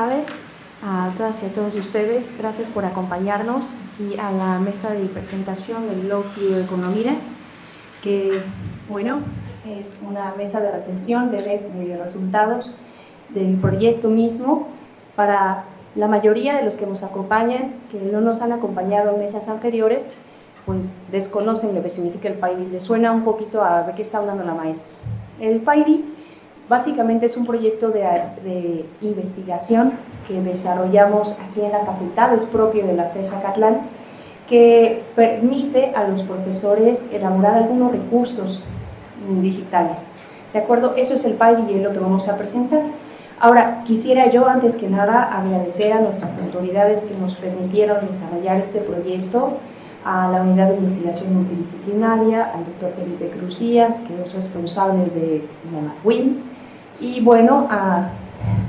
tardes a todas y a todos ustedes. Gracias por acompañarnos aquí a la mesa de presentación del blog Bioeconomía, que, bueno, es una mesa de retención de resultados del proyecto mismo. Para la mayoría de los que nos acompañan, que no nos han acompañado en mesas anteriores, pues desconocen lo que significa el PAIRI. Les suena un poquito a de qué está hablando la maestra. El PAIRI básicamente es un proyecto de investigación que desarrollamos aquí en la facultad, es propio de la FES Acatlán, que permite a los profesores elaborar algunos recursos digitales. ¿De acuerdo? Eso es el PAIRI y es lo que vamos a presentar. Ahora, quisiera yo, antes que nada, agradecer a nuestras autoridades que nos permitieron desarrollar este proyecto, a la Unidad de Investigación Multidisciplinaria, al doctor Felipe Cruz Díaz, que es responsable de la MATWIN, y bueno,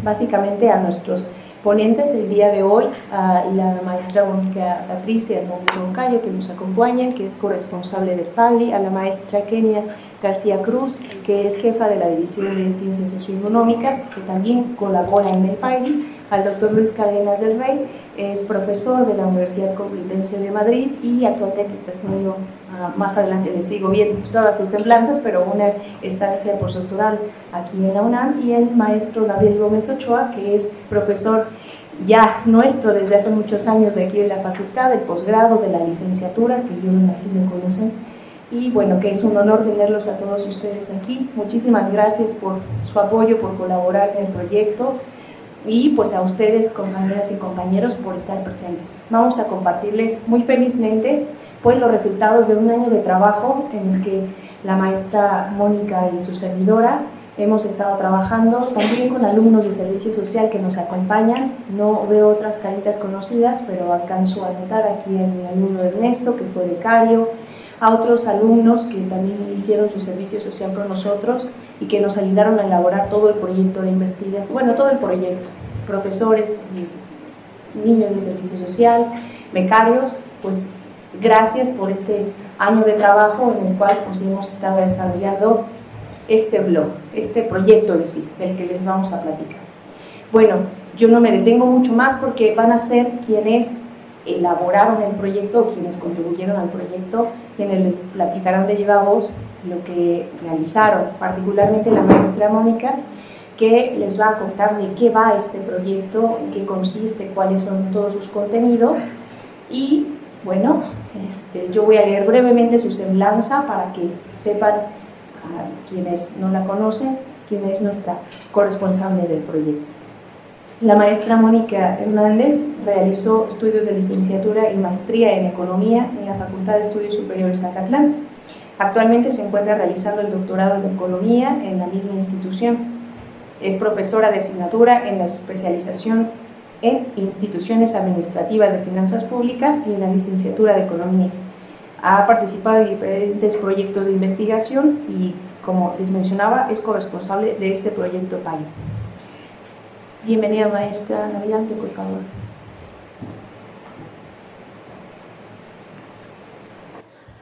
básicamente a nuestros ponentes el día de hoy, a la maestra Mónica Patricia Hernández Moncayo, que nos acompaña, que es corresponsable del PAIRI, a la maestra Kenia García Cruz, que es jefa de la División de Ciencias Socioeconómicas, que también colabora en el PAIRI, al doctor Luis Cárdenas del Rey, es profesor de la Universidad Complutense de Madrid y actualmente está haciendo, más adelante les sigo bien todas sus semblanzas, pero una estancia postdoctoral aquí en la UNAM, y el maestro Gabriel Gómez Ochoa, que es profesor ya nuestro desde hace muchos años de aquí de la facultad, del posgrado, de la licenciatura, que yo me imagino conocen, y bueno, que es un honor tenerlos a todos ustedes aquí. Muchísimas gracias por su apoyo, por colaborar en el proyecto, y pues a ustedes, compañeras y compañeros, por estar presentes. Vamos a compartirles muy felizmente pues los resultados de un año de trabajo en el que la maestra Mónica y su servidora hemos estado trabajando también con alumnos de servicio social que nos acompañan. No veo otras caritas conocidas, pero alcanzo a notar aquí a mi alumno Ernesto, que fue becario, a otros alumnos que también hicieron su servicio social con nosotros y que nos ayudaron a elaborar todo el proyecto de investigación, bueno, todo el proyecto, profesores, niños de servicio social, becarios, pues gracias por este año de trabajo en el cual pues hemos estado desarrollando este blog, este proyecto en sí, del que les vamos a platicar. Bueno, yo no me detengo mucho más porque van a ser quienes elaboraron el proyecto, quienes contribuyeron al proyecto, quienes les platicarán de viva voz lo que realizaron, particularmente la maestra Mónica, que les va a contar de qué va este proyecto, en qué consiste, cuáles son todos sus contenidos. Y bueno, yo voy a leer brevemente su semblanza para que sepan, a quienes no la conocen, quién es nuestra corresponsable del proyecto. La maestra Mónica Hernández realizó estudios de licenciatura y maestría en Economía en la Facultad de Estudios Superiores Acatlán. Actualmente se encuentra realizando el doctorado en Economía en la misma institución. Es profesora de asignatura en la especialización en Instituciones Administrativas de Finanzas Públicas y en la licenciatura de Economía. Ha participado en diferentes proyectos de investigación y, como les mencionaba, es corresponsable de este proyecto PAIRI. Bienvenida, maestra. Adelante, por favor.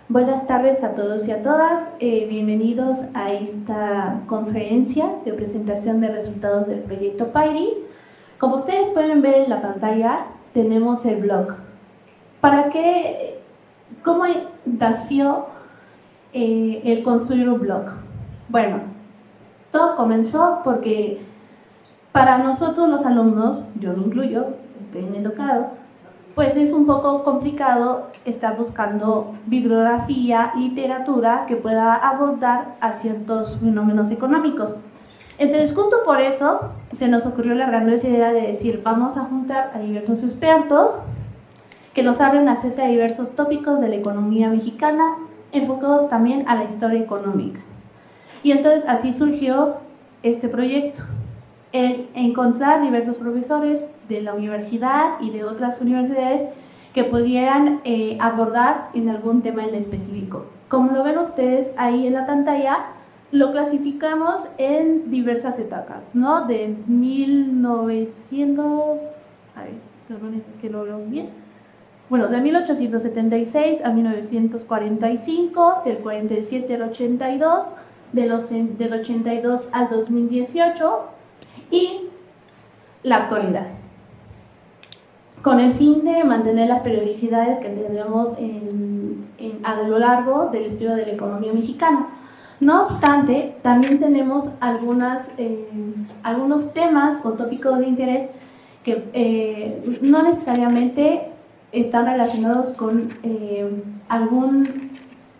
Buenas tardes a todos y a todas. Bienvenidos a esta conferencia de presentación de resultados del proyecto PAIRI. Como ustedes pueden ver en la pantalla, tenemos el blog. ¿Cómo nació el construir un blog? Bueno, todo comenzó porque para nosotros los alumnos, yo lo incluyo, dependiendo cada, pues es un poco complicado estar buscando bibliografía, literatura que pueda abordar a ciertos fenómenos económicos. Entonces, justo por eso se nos ocurrió la grandiosa idea de decir, vamos a juntar a diversos expertos que nos hablen acerca de diversos tópicos de la economía mexicana, enfocados también a la historia económica. Y entonces así surgió este proyecto. El encontrar diversos profesores de la universidad y de otras universidades que pudieran abordar en algún tema en específico. Como lo ven ustedes ahí en la pantalla, lo clasificamos en diversas etapas, ¿no? De 1900, a ver, que lo veo bien. Bueno, de 1876 a 1945, del 47 al 82, del 82 al 2018, y la actualidad. con el fin de mantener las periodicidades que tenemos a lo largo del estudio de la economía mexicana. No obstante, también tenemos algunos temas o tópicos de interés que no necesariamente están relacionados con algún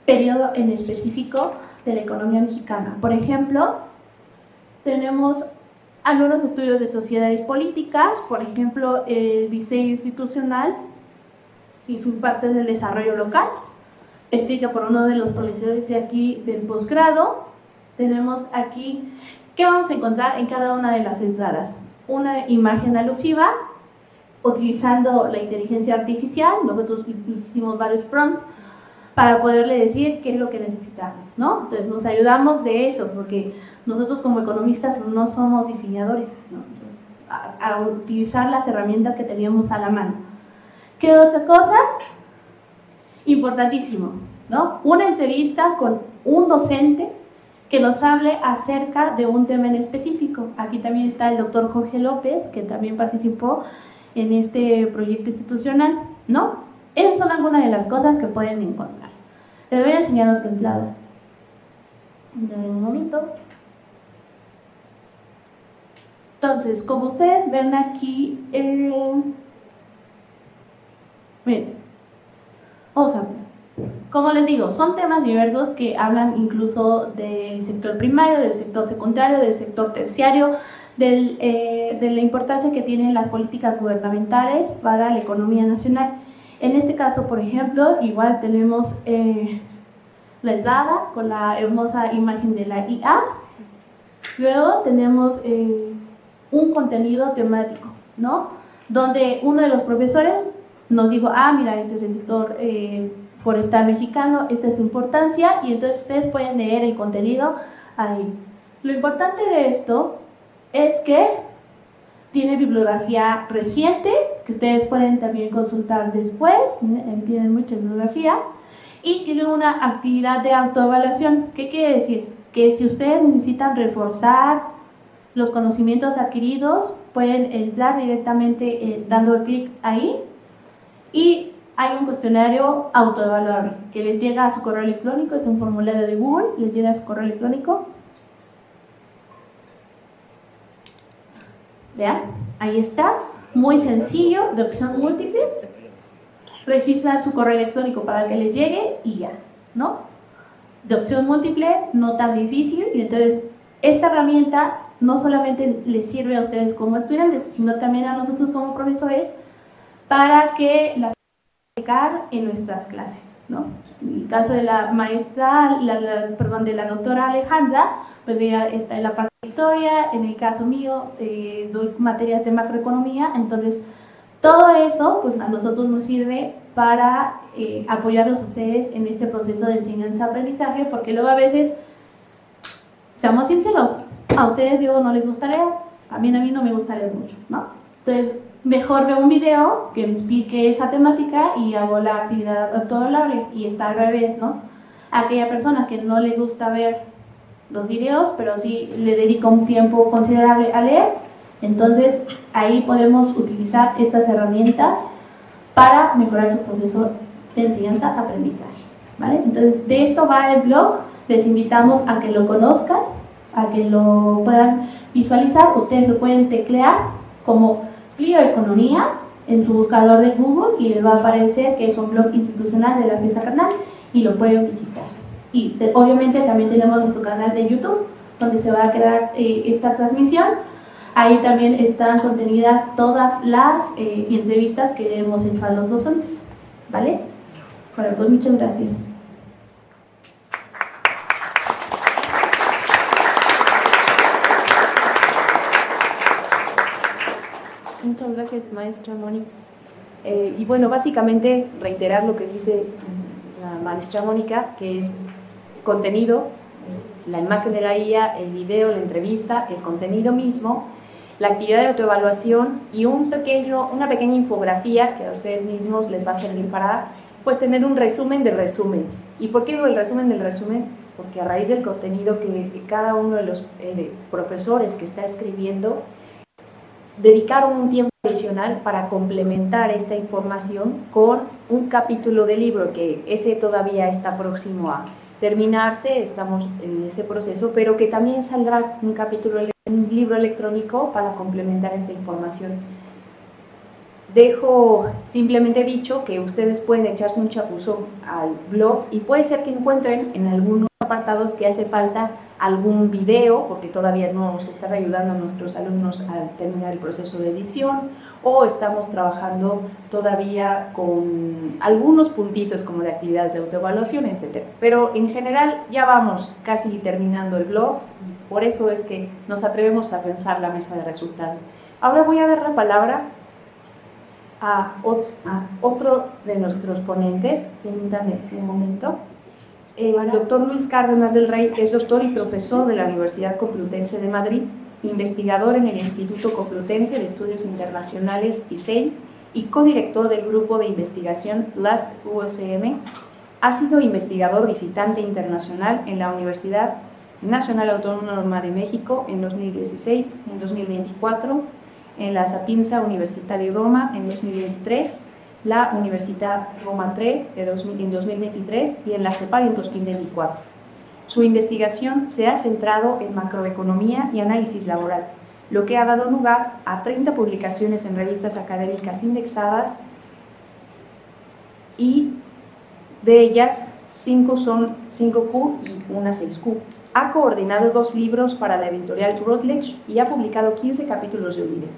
periodo en específico de la economía mexicana. Por ejemplo, tenemos algunos estudios de sociedades políticas, por ejemplo, el diseño institucional y su parte del desarrollo local, escrito por uno de los profesores de aquí del posgrado. Tenemos aquí, ¿qué vamos a encontrar en cada una de las entradas? Una imagen alusiva, utilizando la inteligencia artificial. Nosotros hicimos varios prompts para poderle decir qué es lo que necesitamos, ¿no? Entonces nos ayudamos de eso, porque nosotros como economistas no somos diseñadores, ¿no? A utilizar las herramientas que teníamos a la mano. ¿Qué otra cosa? Importantísimo, ¿no? Una entrevista con un docente que nos hable acerca de un tema en específico. Aquí también está el doctor Jorge López, que también participó en este proyecto institucional, ¿no? Esas son algunas de las cosas que pueden encontrar. Les voy a enseñar otra entrada. Un momento. Entonces, como ustedes ven aquí, miren, vamos a ver. Como les digo, son temas diversos que hablan incluso del sector primario, del sector secundario, del sector terciario, de la importancia que tienen las políticas gubernamentales para la economía nacional. En este caso, por ejemplo, igual tenemos la entrada con la hermosa imagen de la IA. Luego tenemos un contenido temático, ¿no? Donde uno de los profesores nos dijo, mira, este es el sector forestal mexicano, esta es su importancia, y entonces ustedes pueden leer el contenido ahí. Lo importante de esto es que tiene bibliografía reciente, que ustedes pueden también consultar después, tienen mucha bibliografía, y tiene una actividad de autoevaluación. ¿Qué quiere decir? Que si ustedes necesitan reforzar los conocimientos adquiridos, pueden entrar directamente dando clic ahí, y hay un cuestionario autoevaluable que les llega a su correo electrónico, es un formulario de Google, les llega a su correo electrónico. Vean, ahí está, muy sencillo, de opción múltiple. Registran su correo electrónico para que les llegue y ya, ¿no? De opción múltiple, no tan difícil, y entonces esta herramienta no solamente les sirve a ustedes como estudiantes, sino también a nosotros como profesores para que la aplicar en nuestras clases, ¿no? En el caso de la maestra, de la doctora Alejandra, pues ella está en la parte de historia. En el caso mío, doy materias de macroeconomía. Entonces todo eso pues a nosotros nos sirve para apoyarlos a ustedes en este proceso de enseñanza-aprendizaje, porque luego a veces, seamos sinceros, a ustedes digo no les gusta leer, a mí no me gusta leer mucho, ¿no? Entonces mejor veo un video que me explique esa temática y hago la actividad autoevaluable, y está al revés, ¿no? A aquella persona que no le gusta ver los videos, pero sí le dedica un tiempo considerable a leer, entonces ahí podemos utilizar estas herramientas para mejorar su proceso de enseñanza-aprendizaje, ¿vale? Entonces de esto va el blog, les invitamos a que lo conozcan, a que lo puedan visualizar. Ustedes lo pueden teclear como Clio Economía en su buscador de Google y les va a aparecer que es un blog institucional de la FESA Carnal, y lo pueden visitar. Y obviamente también tenemos nuestro canal de YouTube, donde se va a quedar esta transmisión. Ahí también están contenidas todas las entrevistas que hemos hecho a los docentes, ¿vale? Bueno, pues muchas gracias. Muchas gracias, maestra Moni. Y bueno, básicamente reiterar lo que dice la maestra Mónica, que es contenido, la imagen de la IA, el video, la entrevista, el contenido mismo, la actividad de autoevaluación y una pequeña infografía que a ustedes mismos les va a servir para pues tener un resumen del resumen. ¿Y por qué digo el resumen del resumen? Porque a raíz del contenido que cada uno de los profesores que está escribiendo dedicaron un tiempo adicional para complementar esta información con un capítulo de libro, que ese todavía está próximo a terminarse, estamos en ese proceso, pero que también saldrá un capítulo, un libro electrónico para complementar esta información. Dejo simplemente dicho que ustedes pueden echarse un chapuzón al blog y puede ser que encuentren en algunos apartados que hace falta algún video, porque todavía no nos están ayudando a nuestros alumnos a terminar el proceso de edición, o estamos trabajando todavía con algunos puntitos como de actividades de autoevaluación, etc. Pero en general ya vamos casi terminando el blog, y por eso es que nos atrevemos a pensar la mesa de resultados. Ahora voy a dar la palabra a otro de nuestros ponentes. Permítanme un momento. El doctor Luis Cárdenas del Rey es doctor y profesor de la Universidad Complutense de Madrid, investigador en el Instituto Complutense de Estudios Internacionales ISEI y codirector del grupo de investigación LAST USM. Ha sido investigador visitante internacional en la Universidad Nacional Autónoma de México en 2016, en 2024, en la Sapienza Universitaria de Roma en 2023, la Universidad Roma III en 2023 y en la CEPAL en 2024. Su investigación se ha centrado en macroeconomía y análisis laboral, lo que ha dado lugar a 30 publicaciones en revistas académicas indexadas, y de ellas 5 son 5Q y una 6Q. Ha coordinado 2 libros para la editorial Routledge y ha publicado 15 capítulos de un libro.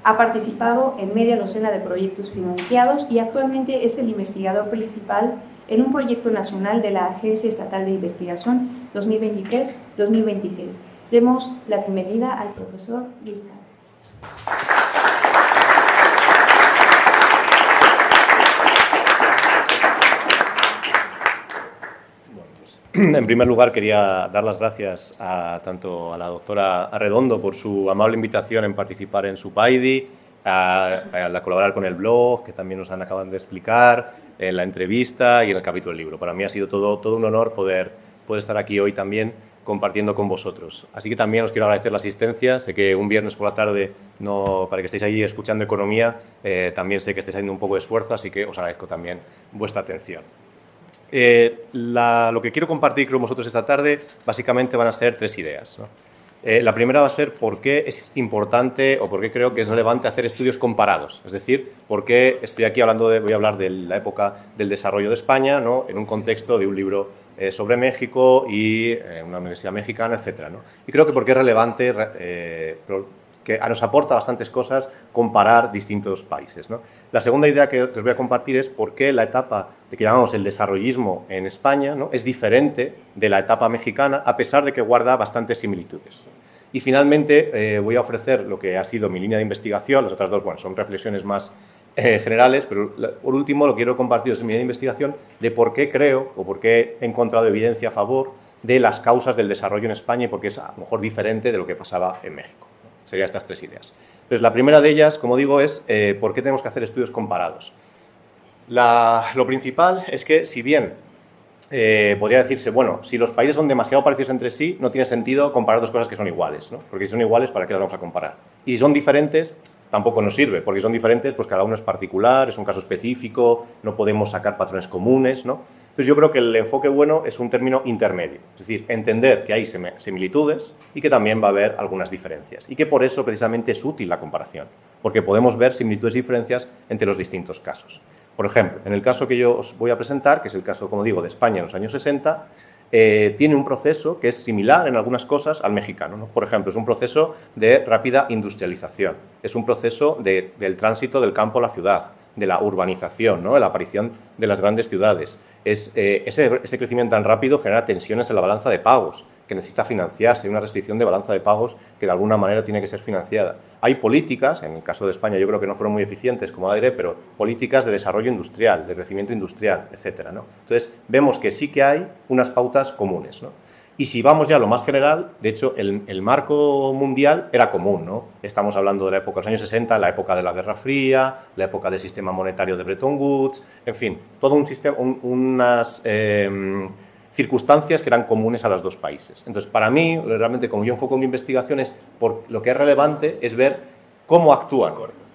Ha participado en media docena de proyectos financiados y actualmente es el investigador principal en un proyecto nacional de la Agencia Estatal de Investigación 2023-2026. Demos la bienvenida al profesor Luis Cárdenas. En primer lugar, quería dar las gracias tanto a la doctora Arredondo por su amable invitación en participar en su PAIDI, a colaborar con el blog, que también nos acaban de explicar, en la entrevista y en el capítulo del libro. Para mí ha sido todo un honor poder estar aquí hoy también compartiendo con vosotros. Así que también os quiero agradecer la asistencia. Sé que un viernes por la tarde, para que estéis ahí escuchando economía, también sé que estáis haciendo un poco de esfuerzo, así que os agradezco también vuestra atención. Lo que quiero compartir con vosotros esta tarde básicamente van a ser 3 ideas, ¿no? La primera va a ser por qué es importante o por qué creo que es relevante hacer estudios comparados, es decir, por qué estoy aquí voy a hablar de la época del desarrollo de España, ¿no?, en un contexto de un libro sobre México y una universidad mexicana, etc., ¿no? Y creo que porque es relevante, que nos aporta bastantes cosas comparar distintos países, ¿no? La segunda idea que os voy a compartir es por qué la etapa de que llamamos el desarrollismo en España, ¿no?, es diferente de la etapa mexicana, a pesar de que guarda bastantes similitudes. Y finalmente voy a ofrecer lo que ha sido mi línea de investigación. Las otras 2, bueno, son reflexiones más generales, pero por último lo quiero compartir en mi línea de investigación de por qué creo o por qué he encontrado evidencia a favor de las causas del desarrollo en España y por qué es a lo mejor diferente de lo que pasaba en México. Serían estas 3 ideas. Entonces, la primera de ellas, como digo, es por qué tenemos que hacer estudios comparados. Lo principal es que, si bien podría decirse, bueno, si los países son demasiado parecidos entre sí, no tiene sentido comparar 2 cosas que son iguales, ¿no? Porque si son iguales, ¿para qué las vamos a comparar? Y si son diferentes, tampoco nos sirve, porque si son diferentes, pues cada uno es particular, es un caso específico, no podemos sacar patrones comunes, ¿no? Entonces yo creo que el enfoque bueno es un término intermedio, es decir, entender que hay similitudes y que también va a haber algunas diferencias y que por eso precisamente es útil la comparación, porque podemos ver similitudes y diferencias entre los distintos casos. Por ejemplo, en el caso que yo os voy a presentar, que es el caso, como digo, de España en los años 60, tiene un proceso que es similar en algunas cosas al mexicano, ¿no? Por ejemplo, es un proceso de rápida industrialización, es un proceso del tránsito del campo a la ciudad, de la urbanización, ¿no?, de la aparición de las grandes ciudades. Ese crecimiento tan rápido genera tensiones en la balanza de pagos, que necesita financiarse, una restricción de balanza de pagos que de alguna manera tiene que ser financiada. Hay políticas, en el caso de España yo creo que no fueron muy eficientes, como la diré, pero políticas de desarrollo industrial, de crecimiento industrial, etcétera, ¿no? Entonces, vemos que sí que hay unas pautas comunes, ¿no? Y si vamos ya a lo más general, de hecho, el marco mundial era común, ¿no? Estamos hablando de la época de los años 60, la época de la Guerra Fría, la época del sistema monetario de Bretton Woods, en fin, todo un sistema, unas circunstancias que eran comunes a los 2 países. Entonces, para mí, realmente, como yo enfoco mi investigación, lo que es relevante es ver cómo actúan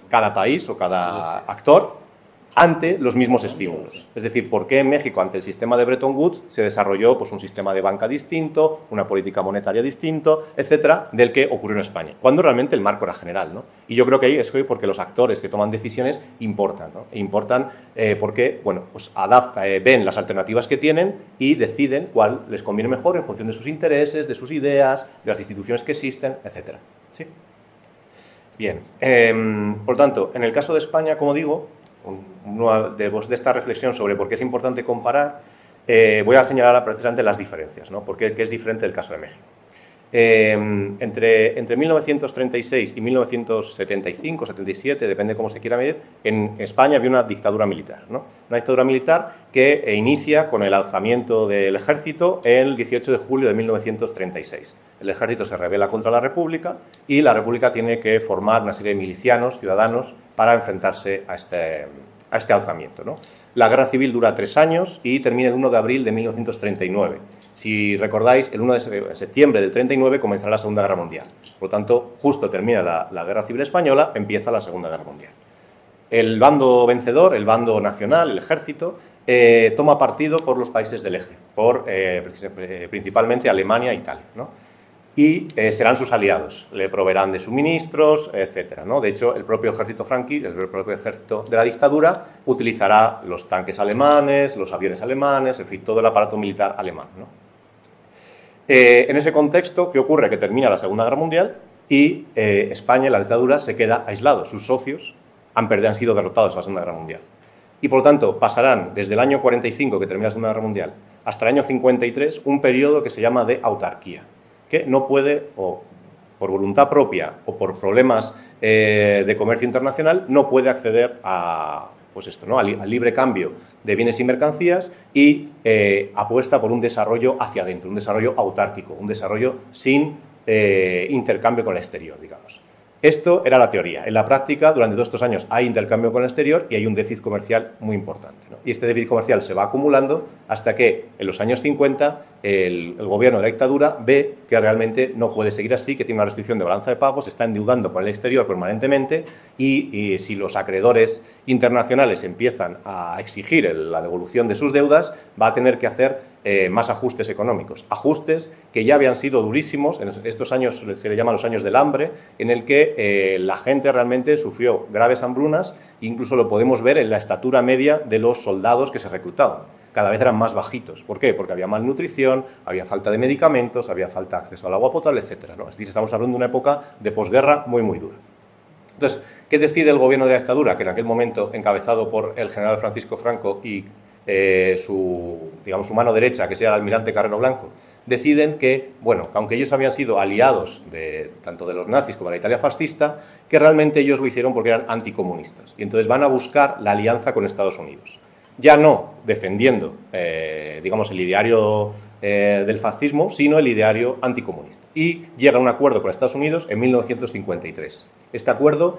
cada país o cada actor ante los mismos estímulos. Es decir, por qué en México, ante el sistema de Bretton Woods, se desarrolló pues, un sistema de banca distinto, una política monetaria distinto, etcétera, del que ocurrió en España, cuando realmente el marco era general, ¿no? Y yo creo que ahí es porque los actores que toman decisiones importan, ¿no? E importan porque, bueno, pues ven las alternativas que tienen y deciden cuál les conviene mejor en función de sus intereses, de sus ideas, de las instituciones que existen, etcétera. ¿Sí? Bien. Por tanto, en el caso de España, como digo, de esta reflexión sobre por qué es importante comparar, voy a señalar precisamente las diferencias, ¿no? Porque es diferente del caso de México. Entre 1936 y 1975, 77, depende de cómo se quiera medir, en España había una dictadura militar, ¿no? Una dictadura militar que inicia con el alzamiento del ejército el 18 de julio de 1936. El ejército se rebela contra la República y la República tiene que formar una serie de milicianos, ciudadanos, para enfrentarse a este alzamiento, ¿no? La guerra civil dura 3 años y termina el 1 de abril de 1939. Si recordáis, el 1 de septiembre del 39 comenzará la Segunda Guerra Mundial. Por lo tanto, justo termina la Guerra Civil Española, empieza la Segunda Guerra Mundial. El bando vencedor, el bando nacional, el ejército, toma partido por los países del eje, principalmente Alemania e Italia, ¿no? Y serán sus aliados, le proveerán de suministros, etcétera, ¿no? De hecho, el propio ejército franquista, el propio ejército de la dictadura, utilizará los tanques alemanes, los aviones alemanes, en fin, todo el aparato militar alemán, ¿no? En ese contexto, ¿qué ocurre? Que termina la Segunda Guerra Mundial y España, la dictadura, se queda aislado. Sus socios han sido derrotados en la Segunda Guerra Mundial. Y, por lo tanto, pasarán desde el año 45, que termina la Segunda Guerra Mundial, hasta el año 53, un periodo que se llama de autarquía, que no puede, o por voluntad propia o por problemas de comercio internacional, no puede acceder a, pues esto, ¿no? al libre cambio de bienes y mercancías y apuesta por un desarrollo hacia adentro, un desarrollo autárquico, un desarrollo sin intercambio con el exterior, digamos. Esto era la teoría. En la práctica, durante todos estos años hay intercambio con el exterior y hay un déficit comercial muy importante, ¿no? Y este déficit comercial se va acumulando hasta que en los años 50 el gobierno de la dictadura ve que realmente no puede seguir así, que tiene una restricción de balanza de pagos, se está endeudando con el exterior permanentemente y si los acreedores internacionales empiezan a exigir la devolución de sus deudas, va a tener que hacer más ajustes económicos. Ajustes que ya habían sido durísimos, en estos años se le llaman los años del hambre, en el que la gente realmente sufrió graves hambrunas, incluso lo podemos ver en la estatura media de los soldados que se reclutaban. Cada vez eran más bajitos. ¿Por qué? Porque había malnutrición, había falta de medicamentos, había falta de acceso al agua potable, etc., ¿no? Es decir, estamos hablando de una época de posguerra muy, muy dura. Entonces, ¿qué decide el gobierno de la dictadura? Que en aquel momento, encabezado por el general Francisco Franco y su mano derecha, que sea el almirante Carrero Blanco, deciden que, bueno, aunque ellos habían sido aliados tanto de los nazis como de la Italia fascista, que realmente ellos lo hicieron porque eran anticomunistas. Y entonces van a buscar la alianza con Estados Unidos. Ya no defendiendo, el ideario del fascismo, sino el ideario anticomunista. Y llega a un acuerdo con Estados Unidos en 1953. Este acuerdo,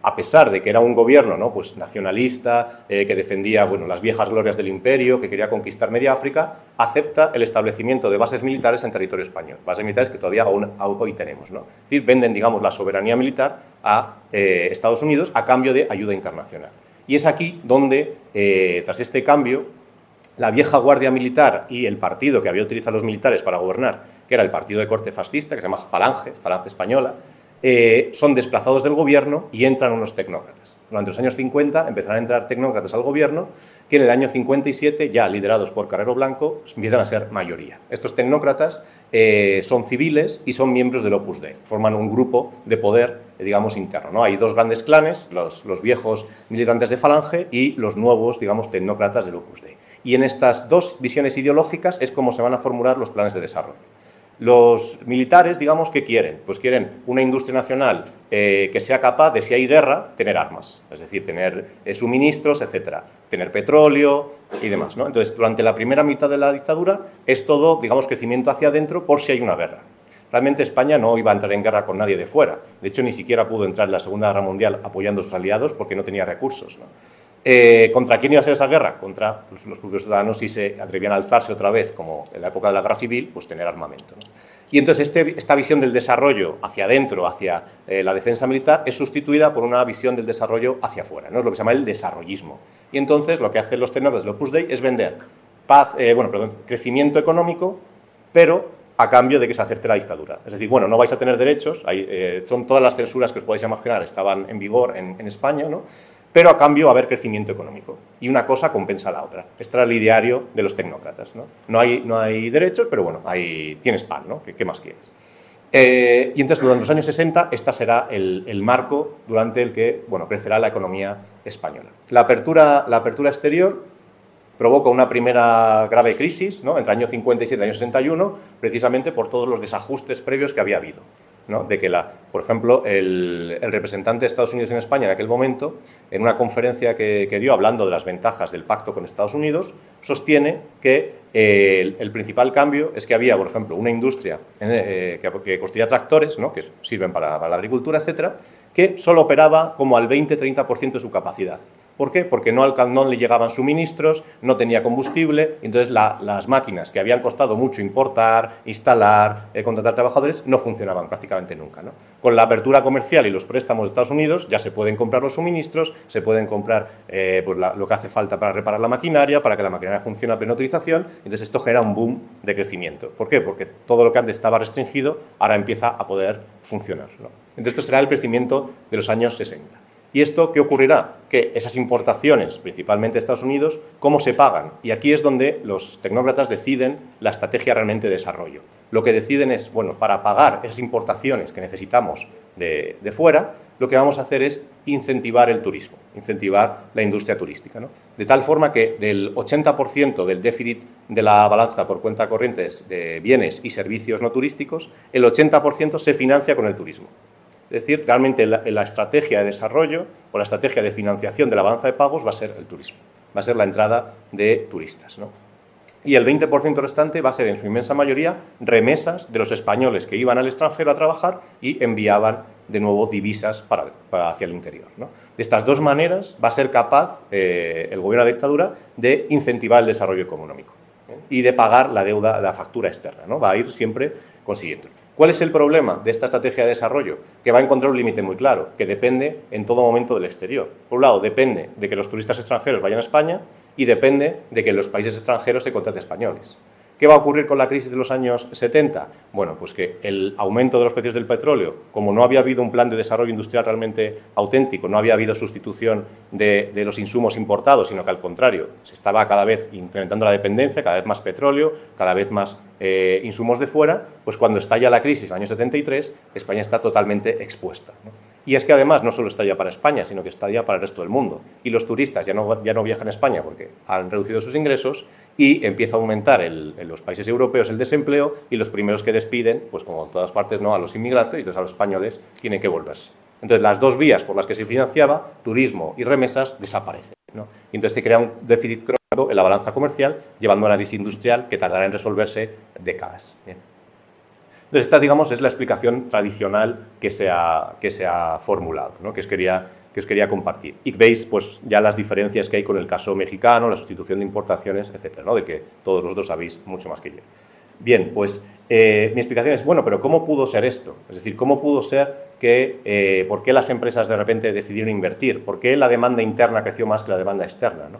a pesar de que era un gobierno, ¿no?, pues nacionalista, que defendía, bueno, las viejas glorias del imperio, que quería conquistar media África, acepta el establecimiento de bases militares en territorio español. Bases militares que todavía aún hoy tenemos, ¿no? Es decir, venden, digamos, la soberanía militar a Estados Unidos a cambio de ayuda internacional. Y es aquí donde, tras este cambio, la vieja guardia militar y el partido que había utilizado los militares para gobernar, que era el partido de corte fascista, que se llama Falange Española, son desplazados del gobierno y entran unos tecnócratas. Durante los años 50 empezarán a entrar tecnócratas al gobierno que en el año 57, ya liderados por Carrero Blanco, empiezan a ser mayoría. Estos tecnócratas son civiles y son miembros del Opus Dei, forman un grupo de poder, digamos, interno, ¿no? Hay dos grandes clanes, los viejos militantes de Falange y los nuevos, digamos, tecnócratas del Opus Dei. Y en estas dos visiones ideológicas es como se van a formular los planes de desarrollo. Los militares, digamos, ¿qué quieren? Pues quieren una industria nacional que sea capaz de, si hay guerra, tener armas, es decir, tener suministros, etcétera, tener petróleo y demás, ¿no? Entonces, durante la primera mitad de la dictadura es todo, digamos, crecimiento hacia adentro por si hay una guerra. Realmente España no iba a entrar en guerra con nadie de fuera. De hecho, ni siquiera pudo entrar en la Segunda Guerra Mundial apoyando a sus aliados porque no tenía recursos, ¿no? ¿Contra quién iba a ser esa guerra? Contra los propios ciudadanos, si se atrevían a alzarse otra vez, como en la época de la Guerra Civil, pues tener armamento, ¿no? Y entonces esta visión del desarrollo hacia adentro, hacia la defensa militar, es sustituida por una visión del desarrollo hacia afuera, ¿no? Es lo que se llama el desarrollismo. Y entonces lo que hacen los tecnócratas del Opus Dei es vender crecimiento económico, pero a cambio de que se acepte la dictadura. Es decir, bueno, no vais a tener derechos, son todas las censuras que os podéis imaginar, estaban en vigor en España, ¿no? Pero a cambio va a haber crecimiento económico. Y una cosa compensa a la otra. Este era el ideario de los tecnócratas, ¿no? No hay derechos, pero bueno, tienes pan, ¿no? ¿Qué más quieres? Y entonces, durante los años 60, este será el marco durante el que, bueno, crecerá la economía española. La apertura exterior provoca una primera grave crisis, ¿no? Entre el año 57 y el año 61, precisamente por todos los desajustes previos que había habido, ¿no? De que, por ejemplo, el representante de Estados Unidos en España en aquel momento, en una conferencia que dio hablando de las ventajas del pacto con Estados Unidos, sostiene que el principal cambio es que había, por ejemplo, una industria que construía tractores, ¿no? Que sirven para la agricultura, etcétera, que solo operaba como al 20-30% de su capacidad. ¿Por qué? Porque no le llegaban suministros, no tenía combustible, entonces las máquinas que habían costado mucho importar, instalar, contratar trabajadores, no funcionaban prácticamente nunca, ¿no? Con la apertura comercial y los préstamos de Estados Unidos ya se pueden comprar los suministros, se pueden comprar lo que hace falta para reparar la maquinaria, para que la maquinaria funcione a plena utilización, entonces esto genera un boom de crecimiento. ¿Por qué? Porque todo lo que antes estaba restringido ahora empieza a poder funcionar, ¿no? Entonces esto será el crecimiento de los años 60. ¿Y esto qué ocurrirá? Que esas importaciones, principalmente de Estados Unidos, ¿cómo se pagan? Y aquí es donde los tecnócratas deciden la estrategia realmente de desarrollo. Lo que deciden es, bueno, para pagar esas importaciones que necesitamos de fuera, lo que vamos a hacer es incentivar el turismo, incentivar la industria turística, ¿no? De tal forma que del 80% del déficit de la balanza por cuenta corriente de bienes y servicios no turísticos, el 80% se financia con el turismo. Es decir, realmente la estrategia de desarrollo o la estrategia de financiación de la balanza de pagos va a ser el turismo, va a ser la entrada de turistas, ¿no? Y el 20% restante va a ser en su inmensa mayoría remesas de los españoles que iban al extranjero a trabajar y enviaban de nuevo divisas hacia el interior, ¿no? De estas dos maneras va a ser capaz el gobierno de la dictadura de incentivar el desarrollo económico, ¿eh? Y de pagar la deuda, la factura externa, ¿no? Va a ir siempre consiguiéndolo. ¿Cuál es el problema de esta estrategia de desarrollo? Que va a encontrar un límite muy claro, que depende en todo momento del exterior. Por un lado, depende de que los turistas extranjeros vayan a España y depende de que en los países extranjeros se contrate españoles. ¿Qué va a ocurrir con la crisis de los años 70? Bueno, pues que el aumento de los precios del petróleo, como no había habido un plan de desarrollo industrial realmente auténtico, no había habido sustitución de los insumos importados, sino que al contrario, se estaba cada vez incrementando la dependencia, cada vez más petróleo, cada vez más insumos de fuera, pues cuando estalla la crisis en el año 73, España está totalmente expuesta, ¿no? Y es que además no solo estalla para España, sino que estalla para el resto del mundo. Y los turistas ya no viajan a España porque han reducido sus ingresos y empieza a aumentar en los países europeos el desempleo y los primeros que despiden, pues como en todas partes, ¿no?, a los inmigrantes, y entonces a los españoles tienen que volverse. Entonces las dos vías por las que se financiaba, turismo y remesas, desaparecen, ¿no? Y entonces se crea un déficit crónico en la balanza comercial, llevando a una crisis industrial que tardará en resolverse décadas. Bien. Entonces esta, digamos, es la explicación tradicional que se ha formulado, ¿no?, que os quería compartir. Y veis, pues, ya las diferencias que hay con el caso mexicano, la sustitución de importaciones, etcétera, ¿no?, de que todos vosotros sabéis mucho más que yo. Bien, pues mi explicación es, bueno, pero ¿cómo pudo ser esto? Es decir, ¿cómo pudo ser que, por qué las empresas de repente decidieron invertir? ¿Por qué la demanda interna creció más que la demanda externa, ¿no?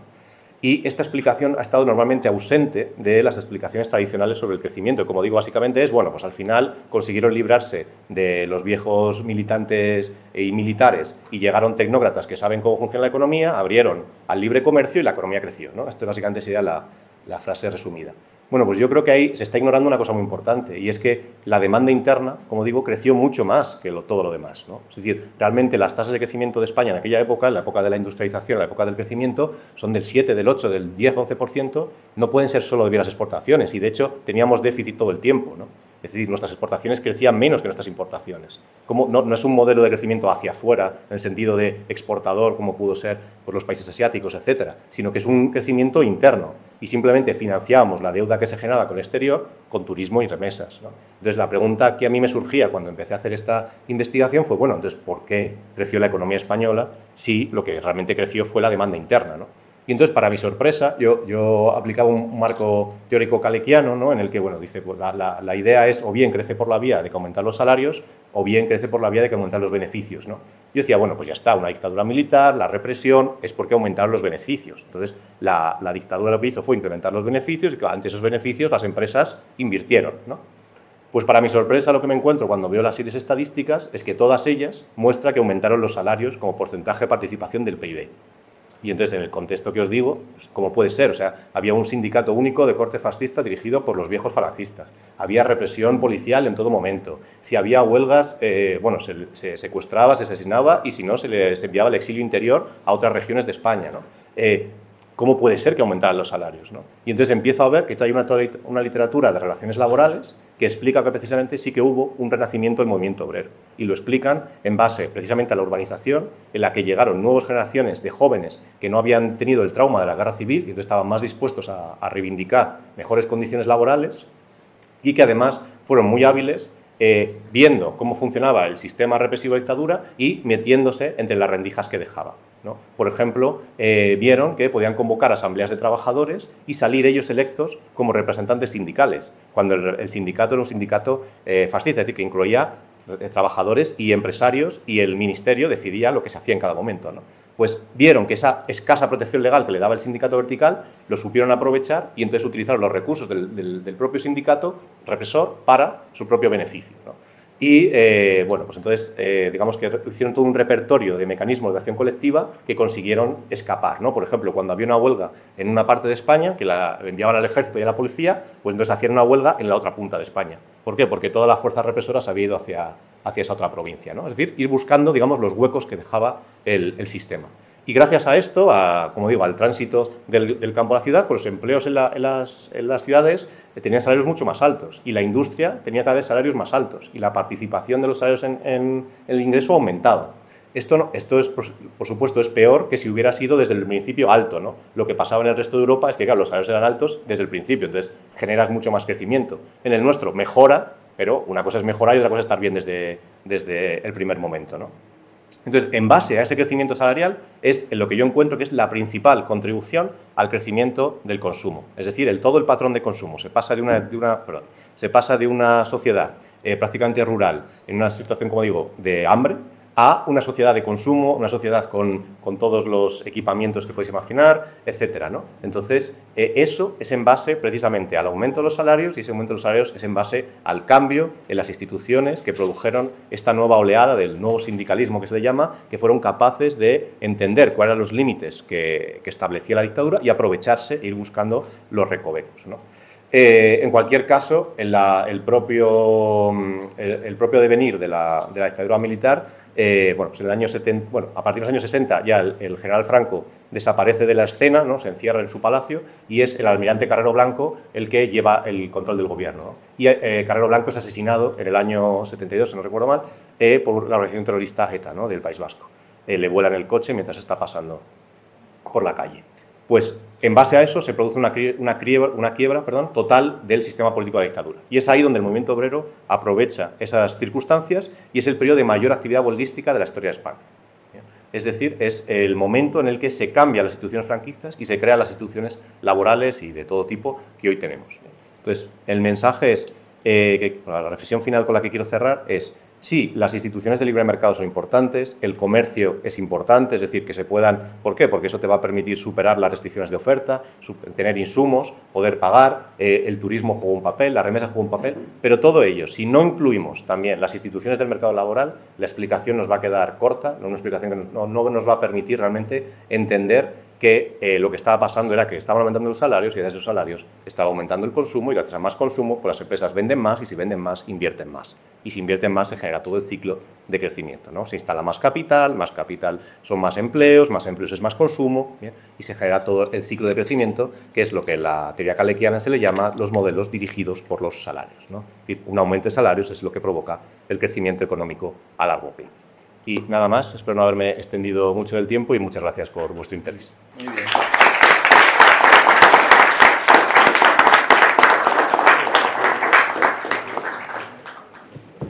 Y esta explicación ha estado normalmente ausente de las explicaciones tradicionales sobre el crecimiento. Como digo, básicamente es, bueno, pues al final consiguieron librarse de los viejos militantes y militares y llegaron tecnócratas que saben cómo funciona la economía, abrieron al libre comercio y la economía creció, ¿no? Esto básicamente sería la frase resumida. Bueno, pues yo creo que ahí se está ignorando una cosa muy importante, y es que la demanda interna, como digo, creció mucho más que todo lo demás, ¿no? Es decir, realmente las tasas de crecimiento de España en aquella época, en la época de la industrialización, en la época del crecimiento, son del 7, del 8, del 10, 11%, no pueden ser solo debido a las exportaciones, y de hecho teníamos déficit todo el tiempo, ¿no? Es decir, nuestras exportaciones crecían menos que nuestras importaciones. No es un modelo de crecimiento hacia afuera, en el sentido de exportador, como pudo ser por los países asiáticos, etcétera, sino que es un crecimiento interno y simplemente financiábamos la deuda que se generaba con el exterior con turismo y remesas, ¿no? Entonces, la pregunta que a mí me surgía cuando empecé a hacer esta investigación fue, bueno, entonces, ¿por qué creció la economía española si lo que realmente creció fue la demanda interna, ¿no? Y entonces, para mi sorpresa, yo aplicaba un marco teórico calequiano, ¿no? En el que, bueno, dice, pues la idea es o bien crece por la vía de que aumentar los salarios o bien crece por la vía de que aumentar los beneficios, ¿no? Yo decía, bueno, pues ya está, una dictadura militar, la represión, es porque aumentaron los beneficios. Entonces, la dictadura lo que hizo fue incrementar los beneficios y que ante esos beneficios las empresas invirtieron, ¿no? Pues para mi sorpresa lo que me encuentro cuando veo las series estadísticas es que todas ellas muestran que aumentaron los salarios como porcentaje de participación del PIB. Y entonces, en el contexto que os digo, pues, ¿cómo puede ser? O sea, había un sindicato único de corte fascista dirigido por los viejos falangistas. Había represión policial en todo momento. Si había huelgas, bueno, se secuestraba, se asesinaba y si no, se les enviaba al exilio interior a otras regiones de España, ¿no? ¿Cómo puede ser que aumentaran los salarios, ¿no? Y entonces empiezo a ver que hay una literatura de relaciones laborales que explica que precisamente sí que hubo un renacimiento del movimiento obrero. Y lo explican en base precisamente a la urbanización, en la que llegaron nuevas generaciones de jóvenes que no habían tenido el trauma de la guerra civil y entonces estaban más dispuestos a reivindicar mejores condiciones laborales y que además fueron muy hábiles viendo cómo funcionaba el sistema represivo de dictadura y metiéndose entre las rendijas que dejaba, ¿no? Por ejemplo, vieron que podían convocar asambleas de trabajadores y salir ellos electos como representantes sindicales, cuando el sindicato era un sindicato fascista, es decir, que incluía trabajadores y empresarios y el ministerio decidía lo que se hacía en cada momento, ¿no? Pues vieron que esa escasa protección legal que le daba el sindicato vertical lo supieron aprovechar y entonces utilizaron los recursos del propio sindicato represor para su propio beneficio, ¿no? Y, bueno, pues entonces, digamos que hicieron todo un repertorio de mecanismos de acción colectiva que consiguieron escapar, ¿no? Por ejemplo, cuando había una huelga en una parte de España, que la enviaban al ejército y a la policía, pues entonces hacían una huelga en la otra punta de España. ¿Por qué? Porque toda la fuerza represora se había ido hacia esa otra provincia, ¿no? Es decir, ir buscando, digamos, los huecos que dejaba el sistema. Y gracias a esto, como digo, al tránsito del campo a la ciudad, pues los empleos en las ciudades tenían salarios mucho más altos y la industria tenía cada vez salarios más altos y la participación de los salarios en el ingreso aumentaba. Esto es, por supuesto, es peor que si hubiera sido desde el principio alto, ¿no? Lo que pasaba en el resto de Europa es que, claro, los salarios eran altos desde el principio, entonces generas mucho más crecimiento. En el nuestro mejora, pero una cosa es mejorar y otra cosa es estar bien desde el primer momento, ¿no? Entonces, en base a ese crecimiento salarial es en lo que yo encuentro que es la principal contribución al crecimiento del consumo. Es decir, todo el patrón de consumo. Se pasa de una sociedad prácticamente rural, en una situación, como digo, de hambre, a una sociedad de consumo, una sociedad con todos los equipamientos que podéis imaginar, etcétera, ¿no? Entonces, eso es en base precisamente al aumento de los salarios y ese aumento de los salarios es en base al cambio en las instituciones que produjeron esta nueva oleada del nuevo sindicalismo que se le llama, que fueron capaces de entender cuáles eran los límites que establecía la dictadura y aprovecharse e ir buscando los recovecos, ¿no? En cualquier caso, el propio devenir de la dictadura militar, bueno, pues en el año 70, bueno, a partir de los años 60 ya el general Franco desaparece de la escena, ¿no? Se encierra en su palacio y es el almirante Carrero Blanco el que lleva el control del gobierno, ¿no? Y Carrero Blanco es asesinado en el año 72, si no recuerdo mal, por la organización terrorista ETA, ¿no? Del País Vasco. Le vuelan el coche mientras está pasando por la calle. Pues en base a eso se produce una quiebra total del sistema político de la dictadura. Y es ahí donde el movimiento obrero aprovecha esas circunstancias y es el periodo de mayor actividad huelguística de la historia de España. Es decir, es el momento en el que se cambian las instituciones franquistas y se crean las instituciones laborales y de todo tipo que hoy tenemos. Entonces, el mensaje es, la reflexión final con la que quiero cerrar es: sí, las instituciones de libre mercado son importantes, el comercio es importante, es decir, que se puedan... ¿Por qué? Porque eso te va a permitir superar las restricciones de oferta, tener insumos, poder pagar, el turismo juega un papel, la remesa juega un papel, pero todo ello, si no incluimos también las instituciones del mercado laboral, la explicación nos va a quedar corta, una explicación que no nos va a permitir realmente entender que lo que estaba pasando era que estaban aumentando los salarios y gracias a esos salarios estaba aumentando el consumo y gracias a más consumo pues las empresas venden más y si venden más invierten más. Y si invierten más se genera todo el ciclo de crecimiento, ¿no? Se instala más capital son más empleos es más consumo, ¿bien? Y se genera todo el ciclo de crecimiento que es lo que en la teoría kalekiana se le llama los modelos dirigidos por los salarios, ¿no? Es decir, un aumento de salarios es lo que provoca el crecimiento económico a largo plazo. Y nada más, espero no haberme extendido mucho del tiempo y muchas gracias por vuestro interés. Muy bien.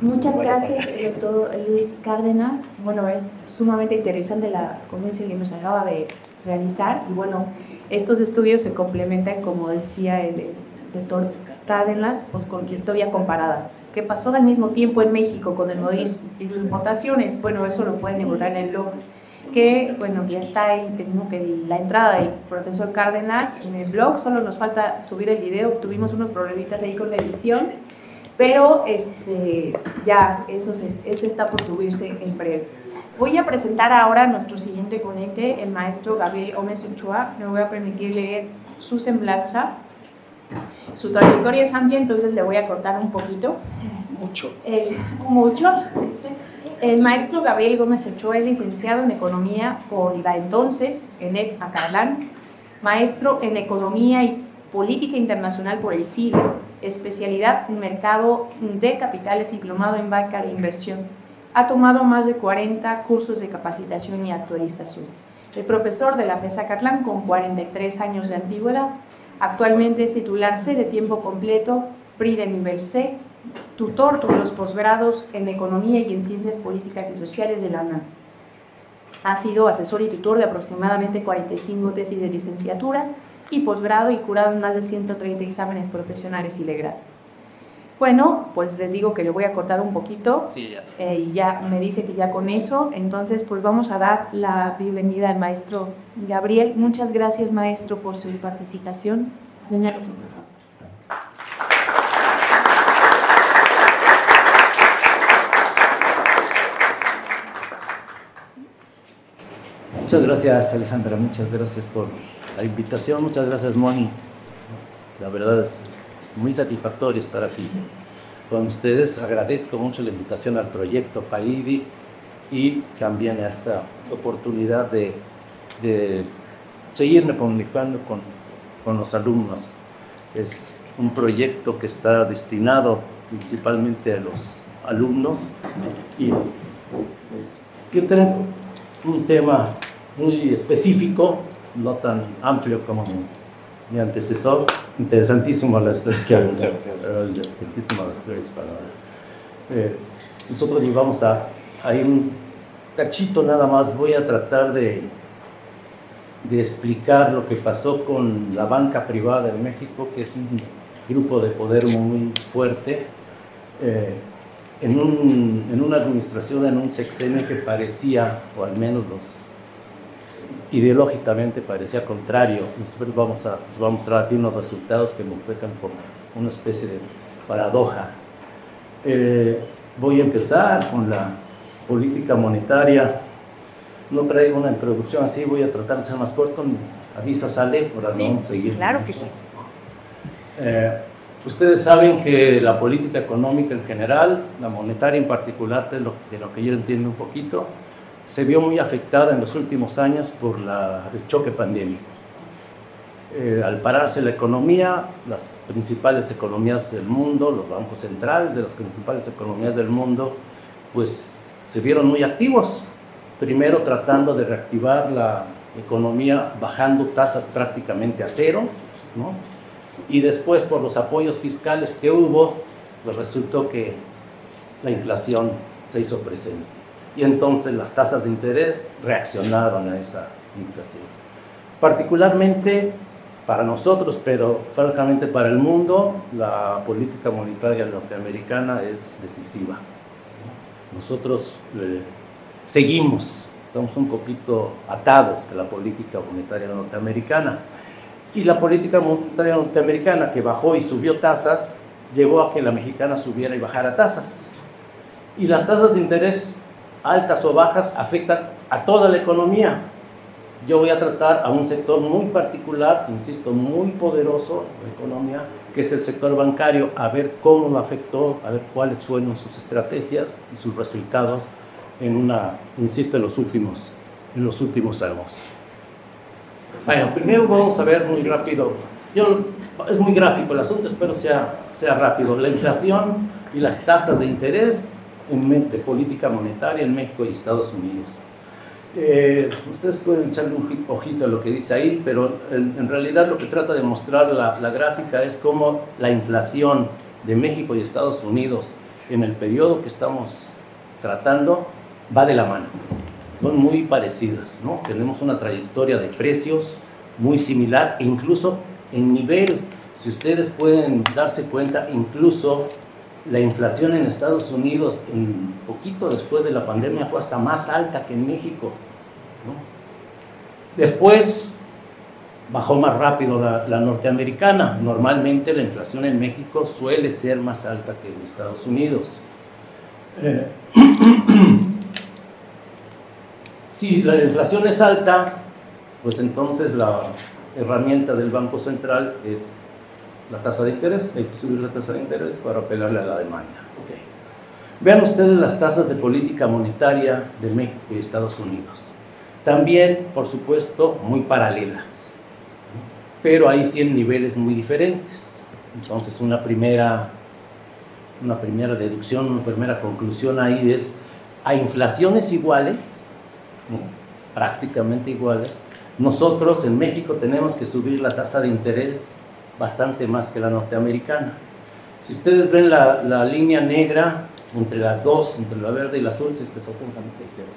Muchas gracias, doctor Luis Cárdenas. Bueno, es sumamente interesante la conferencia que nos acaba de realizar. Y bueno, estos estudios se complementan, como decía el doctor Cárdenas, pues con la historia comparada. ¿Qué pasó al mismo tiempo en México con el modelo de importaciones? Bueno, eso lo pueden encontrar en el blog, que bueno, ya está ahí, tengo que la entrada del profesor Cárdenas en el blog, solo nos falta subir el video, tuvimos unos problemitas ahí con la edición, pero ya eso está por subirse en breve. Voy a presentar ahora a nuestro siguiente ponente, el maestro Gabriel Gómez Ochoa. Me voy a permitir leer su semblanza. Su trayectoria es amplia, entonces le voy a cortar un poquito. Mucho. Mucho. El maestro Gabriel Gómez Ochoa es licenciado en Economía por la entonces ENEC Acatlán, maestro en Economía y Política Internacional por el CIDE, especialidad en Mercado de Capitales y diplomado en Banca de Inversión. Ha tomado más de 40 cursos de capacitación y actualización. Es profesor de la PES Acatlán con 43 años de antigüedad. Actualmente es titular C de tiempo completo, PRI de nivel C, tutor de los posgrados en Economía y en Ciencias Políticas y Sociales de la UNAM. Ha sido asesor y tutor de aproximadamente 45 tesis de licenciatura y posgrado y curado en más de 130 exámenes profesionales y de grado. Bueno, pues les digo que le voy a cortar un poquito, Sí, y ya me dice que ya con eso, entonces pues vamos a dar la bienvenida al maestro Gabriel. Muchas gracias, maestro, por su participación. Doña... Muchas gracias, Alejandra, muchas gracias por la invitación, muchas gracias, Moni. La verdad es muy satisfactorio estar aquí con ustedes. Agradezco mucho la invitación al proyecto PAIDI y también esta oportunidad de seguirme comunicando con los alumnos. Es un proyecto que está destinado principalmente a los alumnos y que tiene un tema muy específico, no tan amplio como mi antecesor. Interesantísimo la historia que hay. Interesantísima la historia hispana. Nosotros llevamos hay un cachito nada más. Voy a tratar de explicar lo que pasó con la banca privada en México, que es un grupo de poder muy fuerte, en una administración, en un sexenio que parecía, o al menos ideológicamente parecía contrario. Nosotros les vamos a mostrar aquí unos resultados que me ofrecen como una especie de paradoja. Voy a empezar con la política monetaria. No traigo una introducción así, voy a tratar de ser más corto. Avisa, sale, para no seguir. Claro que sí. Ustedes saben que la política económica en general, la monetaria en particular, de lo que yo entiendo un poquito, se vio muy afectada en los últimos años por el choque pandémico. Al pararse la economía, las principales economías del mundo, los bancos centrales de las principales economías del mundo, pues se vieron muy activos. Primero tratando de reactivar la economía bajando tasas prácticamente a cero, ¿no? Y después por los apoyos fiscales que hubo, pues resultó que la inflación se hizo presente. Y entonces las tasas de interés reaccionaron a esa inflación. Particularmente para nosotros, pero francamente para el mundo, la política monetaria norteamericana es decisiva. Nosotros estamos un poquito atados con la política monetaria norteamericana. Y la política monetaria norteamericana, que bajó y subió tasas, llevó a que la mexicana subiera y bajara tasas. Y las tasas de interés, altas o bajas, afectan a toda la economía, yo voy a tratar a un sector muy particular, insisto, muy poderoso de la economía, que es el sector bancario, a ver cómo lo afectó, a ver cuáles fueron sus estrategias y sus resultados insisto, en los últimos años. Bueno, primero vamos a ver muy rápido, es muy gráfico el asunto, espero sea rápido, la inflación y las tasas de interés en mente política monetaria en México y Estados Unidos. Ustedes pueden echarle un ojito a lo que dice ahí, pero en realidad lo que trata de mostrar la gráfica es cómo la inflación de México y Estados Unidos en el periodo que estamos tratando va de la mano. Son muy parecidas, ¿no? Tenemos una trayectoria de precios muy similar e incluso en nivel, si ustedes pueden darse cuenta, incluso la inflación en Estados Unidos, un poquito después de la pandemia, fue hasta más alta que en México, ¿no? Después bajó más rápido la norteamericana. Normalmente la inflación en México suele ser más alta que en Estados Unidos. Si la inflación es alta, pues entonces la herramienta del Banco Central es la tasa de interés. Hay que subir la tasa de interés para apelarle a la demanda. Okay. Vean ustedes las tasas de política monetaria de México y Estados Unidos. También, por supuesto, muy paralelas, ¿no? Pero ahí sí en niveles muy diferentes. Entonces, una primera deducción, una primera conclusión ahí es, a inflaciones iguales, ¿no? Prácticamente iguales, nosotros en México tenemos que subir la tasa de interés bastante más que la norteamericana. Si ustedes ven la línea negra entre las dos, entre la verde y la azul, si es que son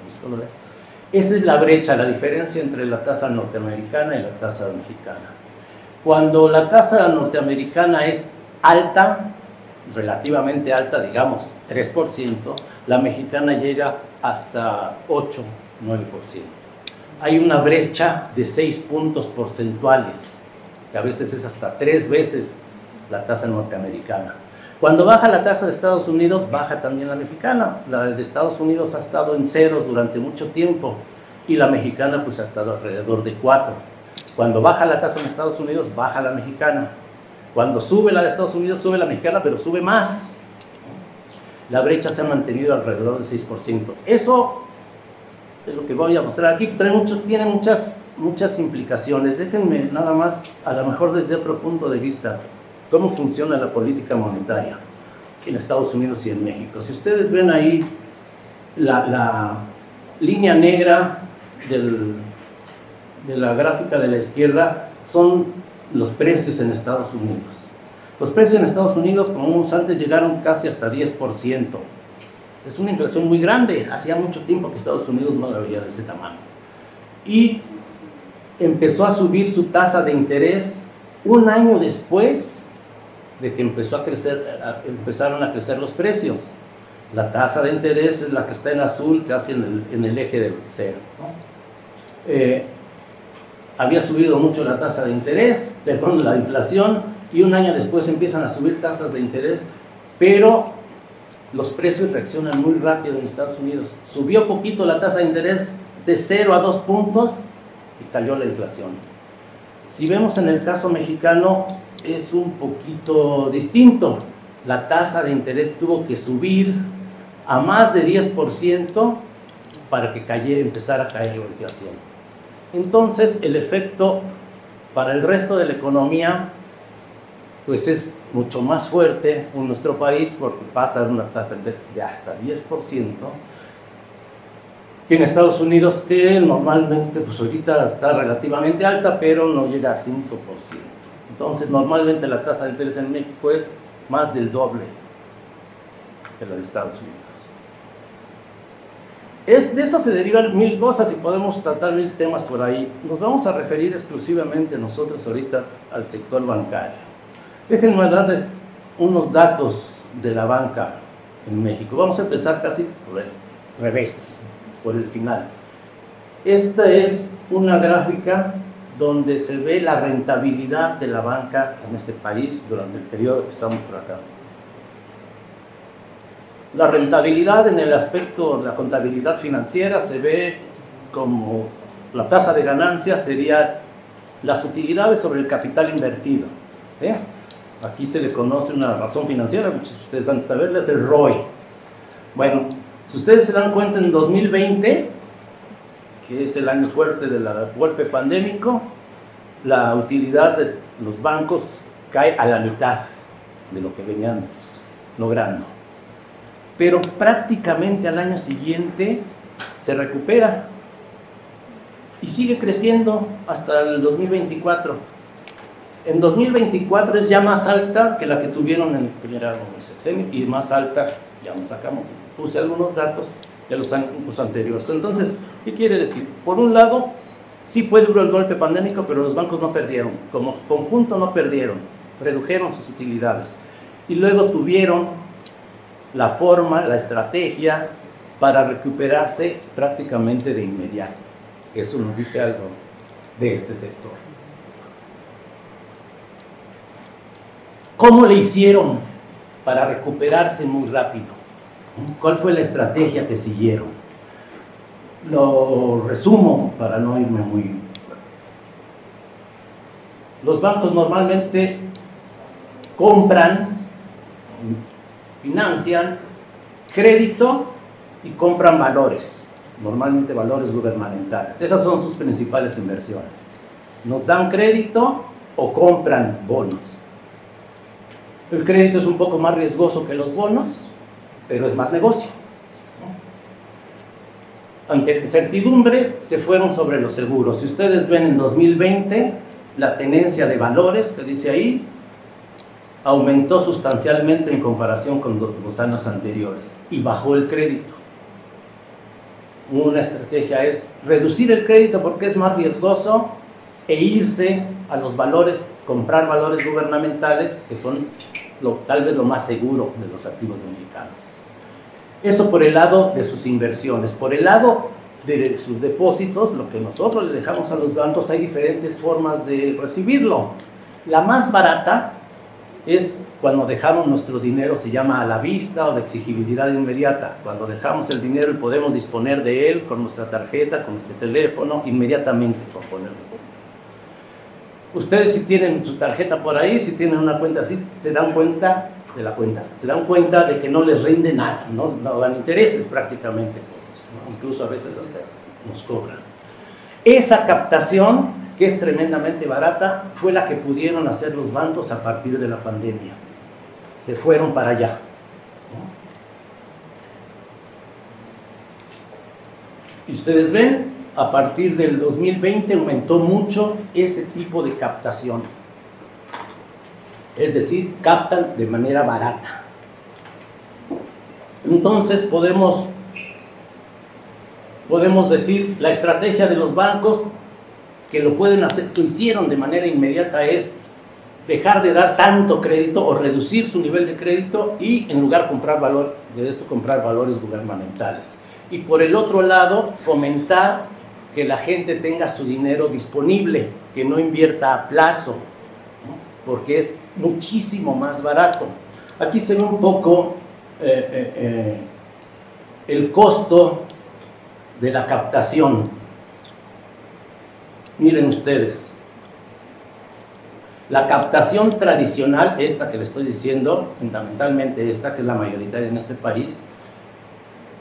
mis colores, esa es la brecha, la diferencia entre la tasa norteamericana y la tasa mexicana. Cuando la tasa norteamericana es alta, relativamente alta, digamos 3%, la mexicana llega hasta 8, 9%. Hay una brecha de 6 puntos porcentuales, que a veces es hasta 3 veces la tasa norteamericana. Cuando baja la tasa de Estados Unidos, baja también la mexicana. La de Estados Unidos ha estado en ceros durante mucho tiempo y la mexicana pues ha estado alrededor de 4. Cuando baja la tasa en Estados Unidos, baja la mexicana. Cuando sube la de Estados Unidos, sube la mexicana, pero sube más. La brecha se ha mantenido alrededor del 6%. Eso es lo que voy a mostrar aquí. Tiene muchas implicaciones. Déjenme nada más, a lo mejor desde otro punto de vista, cómo funciona la política monetaria en Estados Unidos y en México. Si ustedes ven ahí la línea negra de la gráfica de la izquierda, son los precios en Estados Unidos. Los precios en Estados Unidos, como vimos antes, llegaron casi hasta 10%. Es una inflación muy grande. Hacía mucho tiempo que Estados Unidos no la veía de ese tamaño. Y empezó a subir su tasa de interés un año después de que empezaron a crecer los precios. La tasa de interés es la que está en azul, casi en el eje del cero, ¿no? Había subido mucho la tasa de interés, perdón, la inflación, y un año después empiezan a subir tasas de interés, pero los precios reaccionan muy rápido en Estados Unidos. Subió poquito la tasa de interés de 0 a 2 puntos y cayó la inflación. Si vemos en el caso mexicano, es un poquito distinto. La tasa de interés tuvo que subir a más de 10% para que empezara a caer la inflación. Entonces, el efecto para el resto de la economía pues es mucho más fuerte en nuestro país, porque pasa una tasa de hasta 10%, que en Estados Unidos, que normalmente pues ahorita está relativamente alta, pero no llega a 5%. Entonces, normalmente la tasa de interés en México es más del doble que la de Estados Unidos. De eso se derivan mil cosas y podemos tratar mil temas por ahí. Nos vamos a referir exclusivamente nosotros ahorita al sector bancario. Déjenme darles unos datos de la banca en México. Vamos a empezar casi por el revés, por el final. Esta es una gráfica donde se ve la rentabilidad de la banca en este país durante el periodo que estamos por acá. La rentabilidad en el aspecto de la contabilidad financiera se ve como la tasa de ganancia sería las utilidades sobre el capital invertido. ¿Sí? Aquí se le conoce una razón financiera, muchos de ustedes han de saberla, es el ROI. Bueno, si ustedes se dan cuenta, en 2020, que es el año fuerte del golpe pandémico, la utilidad de los bancos cae a la mitad de lo que venían logrando. Pero prácticamente al año siguiente se recupera y sigue creciendo hasta el 2024. En 2024 es ya más alta que la que tuvieron en el primer sexenio y más alta, ya nos sacamos, puse algunos datos de los años anteriores. Entonces, ¿qué quiere decir? Por un lado, sí fue duro el golpe pandémico, pero los bancos no perdieron, como conjunto no perdieron, redujeron sus utilidades. Y luego tuvieron la forma, la estrategia para recuperarse prácticamente de inmediato. Eso nos dice algo de este sector. ¿Cómo le hicieron para recuperarse muy rápido? ¿Cuál fue la estrategia que siguieron? Lo resumo para no irme muy... Los bancos normalmente compran, financian crédito y compran valores, normalmente valores gubernamentales. Esas son sus principales inversiones. Nos dan crédito o compran bonos. El crédito es un poco más riesgoso que los bonos, pero es más negocio. Ante incertidumbre, se fueron sobre los seguros. Si ustedes ven en 2020, la tenencia de valores, que dice ahí, aumentó sustancialmente en comparación con los años anteriores y bajó el crédito. Una estrategia es reducir el crédito porque es más riesgoso e irse a los valores, comprar valores gubernamentales, que son tal vez lo más seguro de los activos mexicanos. Eso por el lado de sus inversiones. Por el lado de sus depósitos, lo que nosotros le dejamos a los bancos, hay diferentes formas de recibirlo. La más barata es cuando dejamos nuestro dinero, se llama a la vista o de exigibilidad inmediata. Cuando dejamos el dinero y podemos disponer de él con nuestra tarjeta, con nuestro teléfono, inmediatamente por ponerlo. Ustedes, si tienen su tarjeta por ahí, si tienen una cuenta así, se dan cuenta de la cuenta. Se dan cuenta de que no les rinde nada, no dan intereses prácticamente, ¿no? Incluso a veces hasta nos cobran. Esa captación, que es tremendamente barata, fue la que pudieron hacer los bancos a partir de la pandemia. Se fueron para allá, ¿no? Y ustedes ven, a partir del 2020 aumentó mucho ese tipo de captación. Es decir, captan de manera barata. Entonces podemos decir, la estrategia de los bancos que lo pueden hacer, lo hicieron de manera inmediata, es dejar de dar tanto crédito o reducir su nivel de crédito y en lugar de eso comprar valores gubernamentales. Y por el otro lado, fomentar que la gente tenga su dinero disponible, que no invierta a plazo, ¿no? Porque es muchísimo más barato. Aquí se ve un poco el costo de la captación. Miren ustedes, la captación tradicional, esta que les estoy diciendo, fundamentalmente esta, que es la mayoritaria en este país,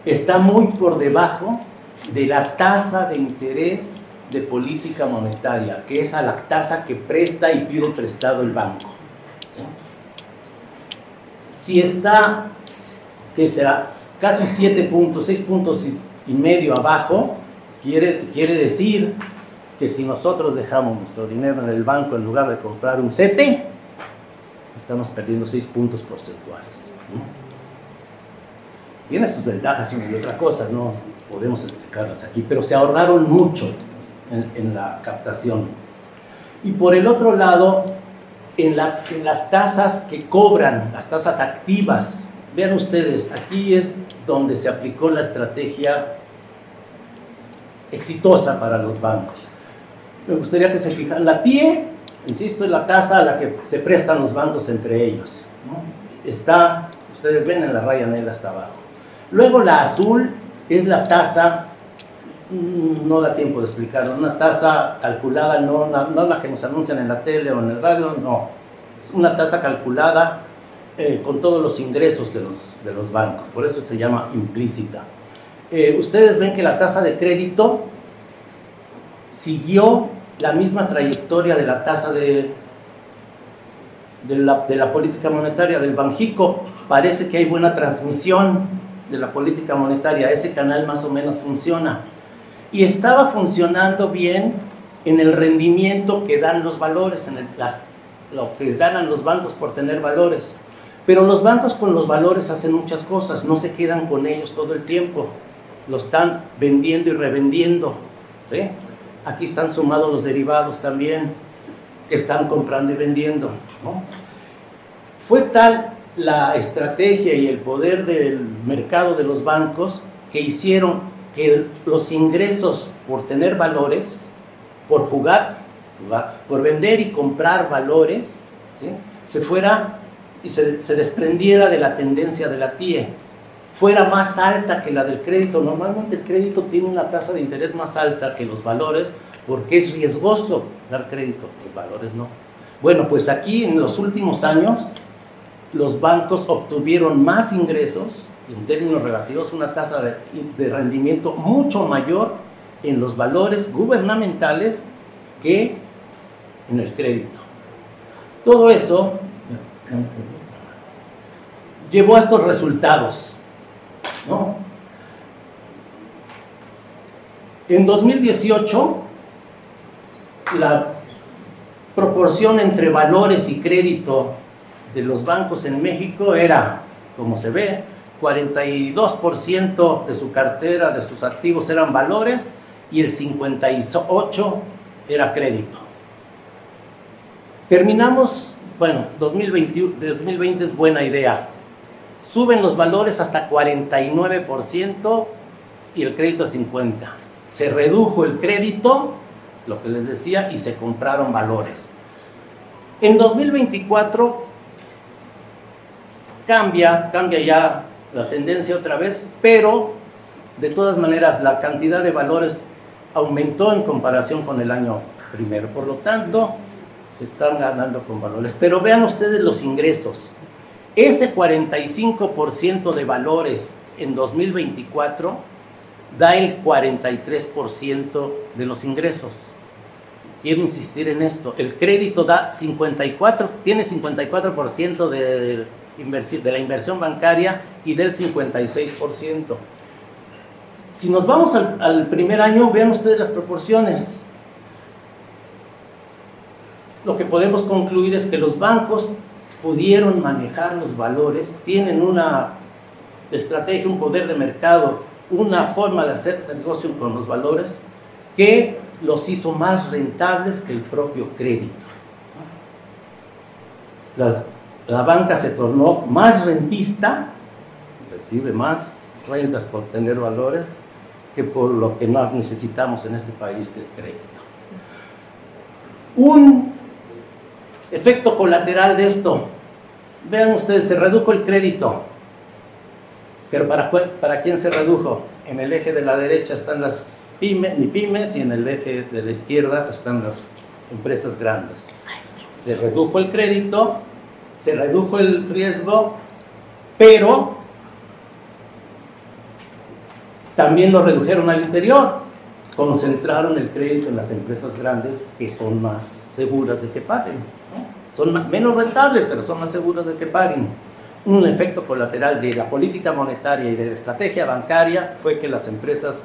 está muy por debajo de la tasa de interés de política monetaria, que es a la tasa que presta y pide prestado el banco. Si está, que será casi 7 puntos, 6 puntos y medio abajo, quiere decir que si nosotros dejamos nuestro dinero en el banco en lugar de comprar un CETE, estamos perdiendo 6 puntos porcentuales, ¿no? Tiene sus ventajas y otra cosa, no podemos explicarlas aquí, pero se ahorraron mucho en la captación. Y por el otro lado, en las tasas que cobran, las tasas activas, vean ustedes, aquí es donde se aplicó la estrategia exitosa para los bancos. Me gustaría que se fijaran, la TIE, insisto, es la tasa a la que se prestan los bancos entre ellos, ¿no? Está, ustedes ven en la raya negra hasta abajo. Luego la azul es la tasa no da tiempo de explicarlo. Una tasa calculada, no la que nos anuncian en la tele o en el radio, no. Es una tasa calculada con todos los ingresos de los bancos, por eso se llama implícita. Ustedes ven que la tasa de crédito siguió la misma trayectoria de la tasa de la política monetaria del Banjico. Parece que hay buena transmisión de la política monetaria, ese canal más o menos funciona. Y estaba funcionando bien en el rendimiento que dan los valores, lo que ganan los bancos por tener valores. Pero los bancos con los valores hacen muchas cosas, no se quedan con ellos todo el tiempo, lo están vendiendo y revendiendo, ¿sí? Aquí están sumados los derivados también, que están comprando y vendiendo, ¿no? Fue tal la estrategia y el poder del mercado de los bancos que hicieron que los ingresos por tener valores, por jugar, por vender y comprar valores, ¿sí?, se fuera y se desprendiera de la tendencia de la TIE, fuera más alta que la del crédito. Normalmente el crédito tiene una tasa de interés más alta que los valores porque es riesgoso dar crédito, los valores no. Bueno, pues aquí en los últimos años los bancos obtuvieron más ingresos, en términos relativos, una tasa de rendimiento mucho mayor en los valores gubernamentales que en el crédito. Todo eso llevó a estos resultados, ¿no? En 2018, la proporción entre valores y crédito de los bancos en México era, como se ve, 42% de su cartera, de sus activos eran valores y el 58% era crédito. Terminamos, bueno, 2020 es buena idea. Suben los valores hasta 49% y el crédito a 50%. Se redujo el crédito, lo que les decía, y se compraron valores. En 2024 cambia ya la tendencia otra vez, pero de todas maneras la cantidad de valores aumentó en comparación con el año primero. Por lo tanto, se están ganando con valores. Pero vean ustedes los ingresos. Ese 45% de valores en 2024 da el 43% de los ingresos. Quiero insistir en esto. El crédito da tiene 54% de la inversión bancaria y del 56%. Si nos vamos al primer año, vean ustedes las proporciones. Lo que podemos concluir es que los bancos pudieron manejar los valores, tienen una estrategia, un poder de mercado, una forma de hacer negocio con los valores que los hizo más rentables que el propio crédito. La banca se tornó más rentista, recibe más rentas por tener valores que por lo que más necesitamos en este país, que es crédito. Un efecto colateral de esto, vean ustedes, se redujo el crédito. Pero ¿para quién se redujo? En el eje de la derecha están las pymes y en el eje de la izquierda están las empresas grandes. Se redujo el crédito, se redujo el riesgo, pero también lo redujeron al interior. Concentraron el crédito en las empresas grandes, que son más seguras de que paguen, ¿no? Son menos rentables, pero son más seguras de que paguen. Un efecto colateral de la política monetaria y de la estrategia bancaria fue que las empresas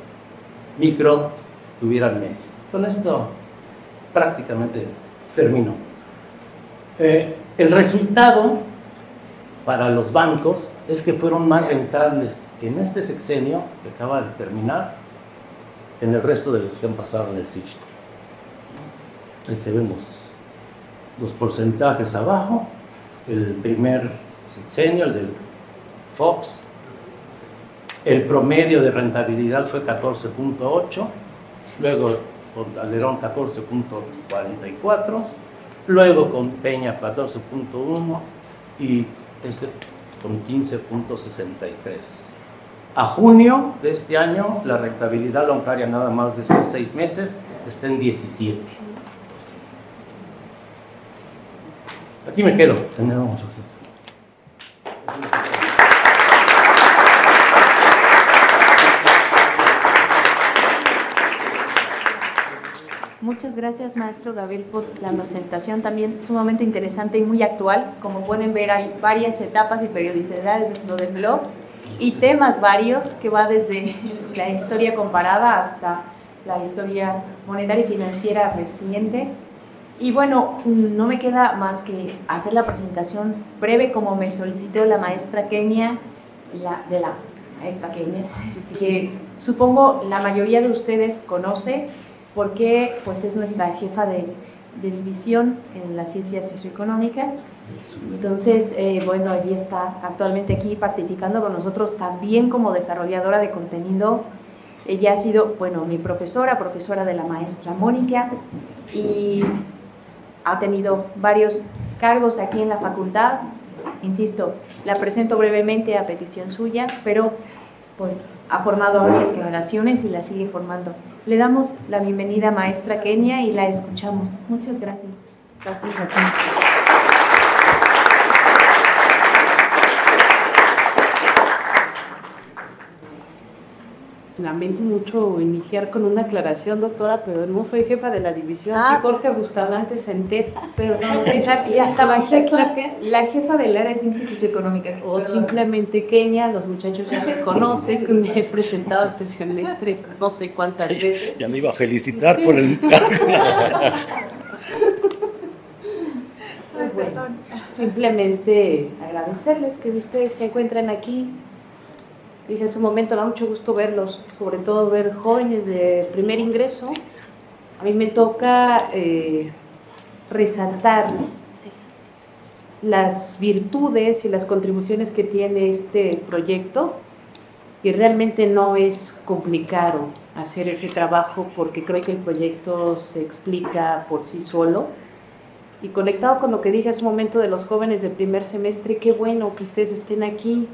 micro tuvieran menos. Con esto prácticamente termino. El resultado para los bancos es que fueron más rentables en este sexenio que acaba de terminar en el resto de los que han pasado en el siglo. Ahí se ven los porcentajes abajo. El primer sexenio, el del Fox, el promedio de rentabilidad fue 14.8, luego con Calderón 14.44, luego con Peña 14.1 y este con 15.63. A junio de este año, la rentabilidad bancaria nada más de estos 6 meses está en 17. Aquí me quedo. Tenemos Muchas gracias, maestro Gabriel, por la presentación también sumamente interesante y muy actual. Como pueden ver, hay varias etapas y periodicidades dentro del blog y temas varios que va desde la historia comparada hasta la historia monetaria y financiera reciente. Y bueno, no me queda más que hacer la presentación breve como me solicitó la maestra Kenia, que supongo la mayoría de ustedes conoce porque pues es nuestra jefa de división en la ciencia socioeconómica. Entonces, bueno, ella está actualmente aquí participando con nosotros también como desarrolladora de contenido. Ella ha sido, bueno, mi profesora de la maestra Mónica y ha tenido varios cargos aquí en la facultad. Insisto, la presento brevemente a petición suya, pero pues ha formado a varias generaciones y la sigue formando. Le damos la bienvenida a maestra Kenia y la escuchamos. Muchas gracias. Gracias a ti. Lamento mucho iniciar con una aclaración, doctora, pero no soy jefa de la división. Soy Jorge Bustamante Centep. Pero no, ya estaba la jefa del área de ciencias socioeconómicas. O simplemente Kenia, los muchachos ya me conocen, que me he presentado este semestre no sé cuántas veces. Ya me iba a felicitar por el Bueno, simplemente agradecerles que ustedes se encuentren aquí. Dije hace un momento, me da mucho gusto verlos, sobre todo ver jóvenes de primer ingreso. A mí me toca resaltar las virtudes y las contribuciones que tiene este proyecto, y realmente no es complicado hacer ese trabajo porque creo que el proyecto se explica por sí solo. Y conectado con lo que dije hace un momento de los jóvenes de primer semestre, qué bueno que ustedes estén aquí,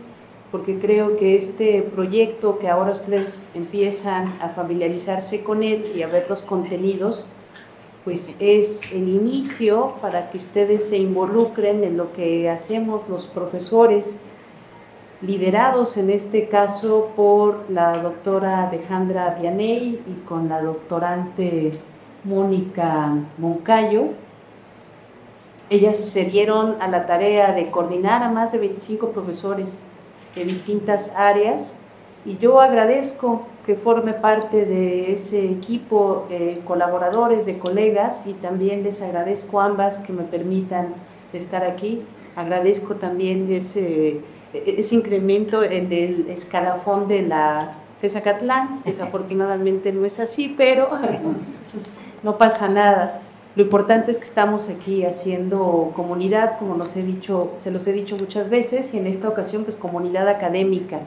porque creo que este proyecto, que ahora ustedes empiezan a familiarizarse con él y a ver los contenidos, pues es el inicio para que ustedes se involucren en lo que hacemos los profesores, liderados en este caso por la doctora Alejandra Vianey y con la doctorante Mónica Moncayo. Ellas se dieron a la tarea de coordinar a más de 25 profesores de distintas áreas, y yo agradezco que forme parte de ese equipo colaboradores, de colegas, y también les agradezco a ambas que me permitan estar aquí. Agradezco también ese incremento en el escalafón de la Zacatlán. Desafortunadamente no es así, pero no pasa nada. Lo importante es que estamos aquí haciendo comunidad, como se los he dicho muchas veces, y en esta ocasión pues comunidad académica.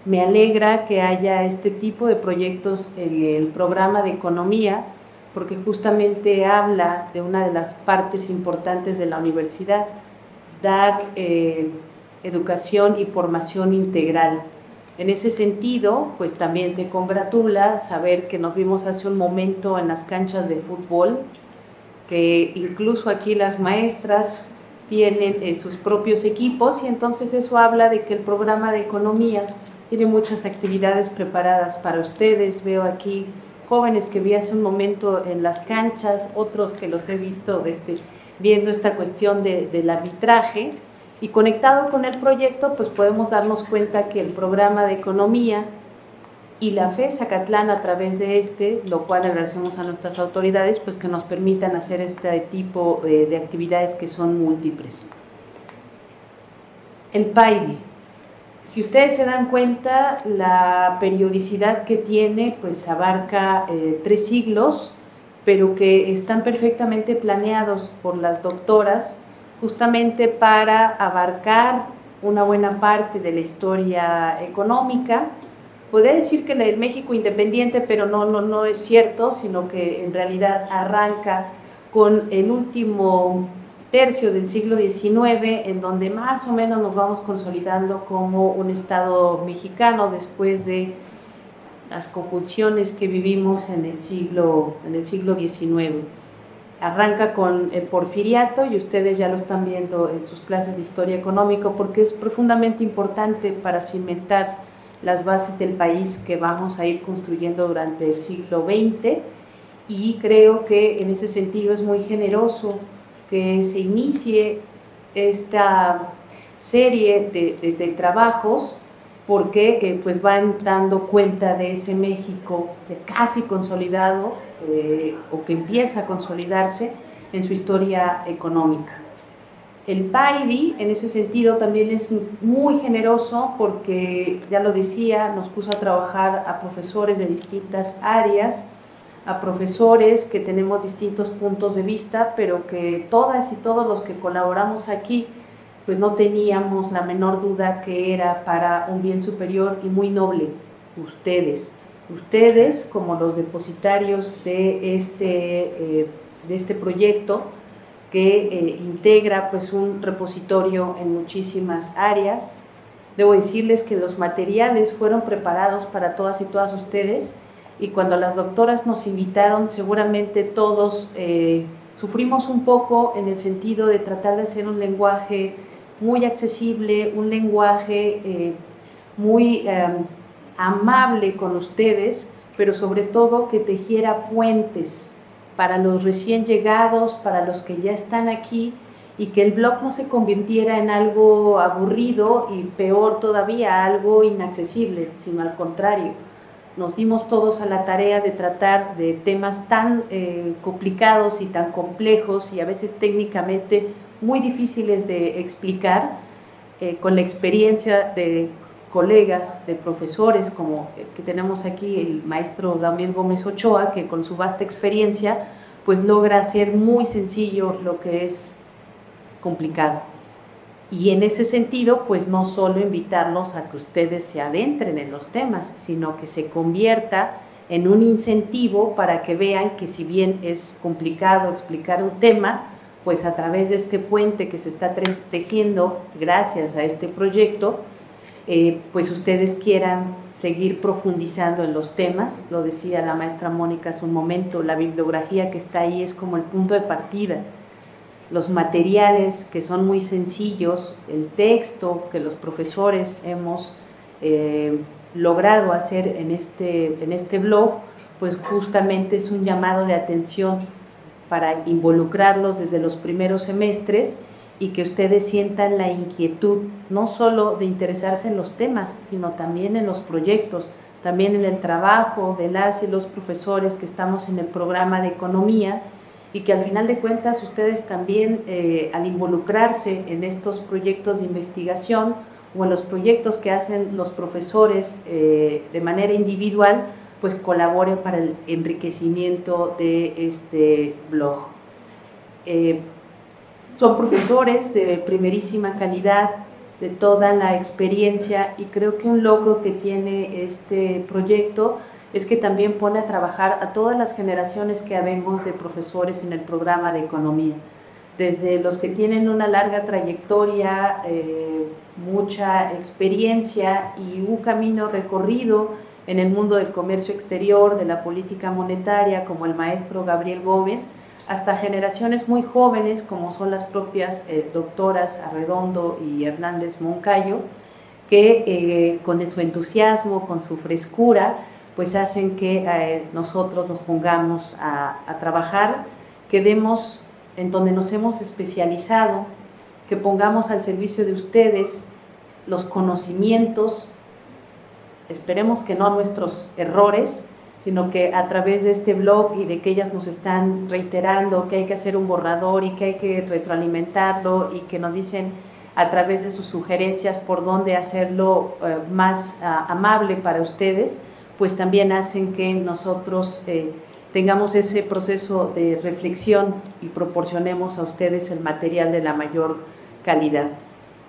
Me alegra que haya este tipo de proyectos en el programa de economía, porque justamente habla de una de las partes importantes de la universidad, dar educación y formación integral. En ese sentido, pues también te congratula saber que nos vimos hace un momento en las canchas de fútbol, que incluso aquí las maestras tienen sus propios equipos, y entonces eso habla de que el programa de economía tiene muchas actividades preparadas para ustedes. Veo aquí jóvenes que vi hace un momento en las canchas, otros que los he visto viendo esta cuestión del arbitraje, y conectado con el proyecto pues podemos darnos cuenta que el programa de economía y la FE Zacatlán a través de lo cual agradecemos a nuestras autoridades, pues que nos permitan hacer este tipo de actividades que son múltiples. El PAIDI, si ustedes se dan cuenta, la periodicidad que tiene pues abarca 3 siglos, pero que están perfectamente planeados por las doctoras justamente para abarcar una buena parte de la historia económica. Podría decir que el México independiente, pero no es cierto, sino que en realidad arranca con el último tercio del siglo XIX, en donde más o menos nos vamos consolidando como un Estado mexicano después de las convulsiones que vivimos en el siglo XIX. Arranca con el porfiriato y ustedes ya lo están viendo en sus clases de historia económica porque es profundamente importante para cimentar las bases del país que vamos a ir construyendo durante el siglo XX, y creo que en ese sentido es muy generoso que se inicie esta serie de trabajos porque pues van dando cuenta de ese México casi consolidado o que empieza a consolidarse en su historia económica. El PAIDI en ese sentido también es muy generoso porque, ya lo decía, nos puso a trabajar a profesores de distintas áreas, a profesores que tenemos distintos puntos de vista, pero que todas y todos los que colaboramos aquí pues no teníamos la menor duda que era para un bien superior y muy noble. Ustedes como los depositarios de este proyecto que integra pues un repositorio en muchísimas áreas. Debo decirles que los materiales fueron preparados para todas y todas ustedes, y cuando las doctoras nos invitaron, seguramente todos sufrimos un poco en el sentido de tratar de hacer un lenguaje muy accesible, un lenguaje muy amable con ustedes, pero sobre todo que tejiera puentes para los recién llegados, para los que ya están aquí, y que el blog no se convirtiera en algo aburrido y peor todavía, algo inaccesible, sino al contrario. Nos dimos todos a la tarea de tratar de temas tan complicados y tan complejos y a veces técnicamente muy difíciles de explicar, con la experiencia de colegas, de profesores como el que tenemos aquí, el maestro Daniel Gómez Ochoa, que con su vasta experiencia pues logra hacer muy sencillo lo que es complicado. Y en ese sentido, pues no solo invitarlos a que ustedes se adentren en los temas, sino que se convierta en un incentivo para que vean que si bien es complicado explicar un tema, pues a través de este puente que se está tejiendo gracias a este proyecto, pues ustedes quieran seguir profundizando en los temas. Lo decía la maestra Mónica hace un momento, la bibliografía que está ahí es como el punto de partida. Los materiales que son muy sencillos, el texto que los profesores hemos logrado hacer en este blog, pues justamente es un llamado de atención para involucrarlos desde los primeros semestres y que ustedes sientan la inquietud, no solo de interesarse en los temas, sino también en los proyectos, también en el trabajo de las y los profesores que estamos en el programa de economía, y que al final de cuentas ustedes también al involucrarse en estos proyectos de investigación o en los proyectos que hacen los profesores de manera individual, pues colaboren para el enriquecimiento de este blog. Son profesores de primerísima calidad, de toda la experiencia, y creo que un logro que tiene este proyecto es que también pone a trabajar a todas las generaciones que habemos de profesores en el programa de economía, desde los que tienen una larga trayectoria, mucha experiencia y un camino recorrido en el mundo del comercio exterior, de la política monetaria, como el maestro Gabriel Gómez, hasta generaciones muy jóvenes como son las propias doctoras Arredondo y Hernández Moncayo, que con su entusiasmo, con su frescura, pues hacen que nosotros nos pongamos a trabajar, que demos en donde nos hemos especializado, que pongamos al servicio de ustedes los conocimientos, esperemos que no nuestros errores, sino que a través de este blog y de que ellas nos están reiterando que hay que hacer un borrador y que hay que retroalimentarlo, y que nos dicen a través de sus sugerencias por dónde hacerlo más amable para ustedes, pues también hacen que nosotros tengamos ese proceso de reflexión y proporcionemos a ustedes el material de la mayor calidad.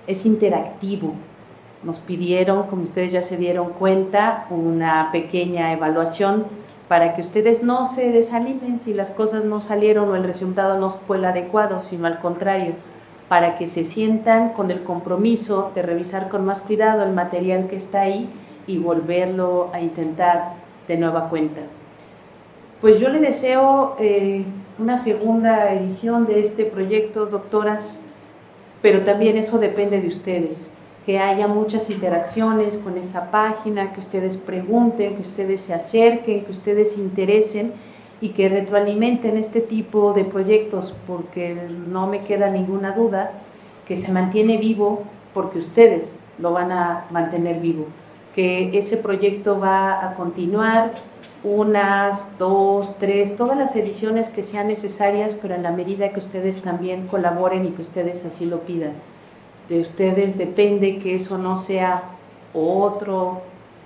Es interactivo. Nos pidieron, como ustedes ya se dieron cuenta, una pequeña evaluación para que ustedes no se desanimen si las cosas no salieron o el resultado no fue el adecuado, sino al contrario, para que se sientan con el compromiso de revisar con más cuidado el material que está ahí y volverlo a intentar de nueva cuenta. Pues yo le deseo una segunda edición de este proyecto, doctoras, pero también eso depende de ustedes, que haya muchas interacciones con esa página, que ustedes pregunten, que ustedes se acerquen, que ustedes se interesen y que retroalimenten este tipo de proyectos, porque no me queda ninguna duda que se mantiene vivo porque ustedes lo van a mantener vivo, que ese proyecto va a continuar unas 2, 3, todas las ediciones que sean necesarias, pero en la medida que ustedes también colaboren y que ustedes así lo pidan. De ustedes depende que eso no sea otro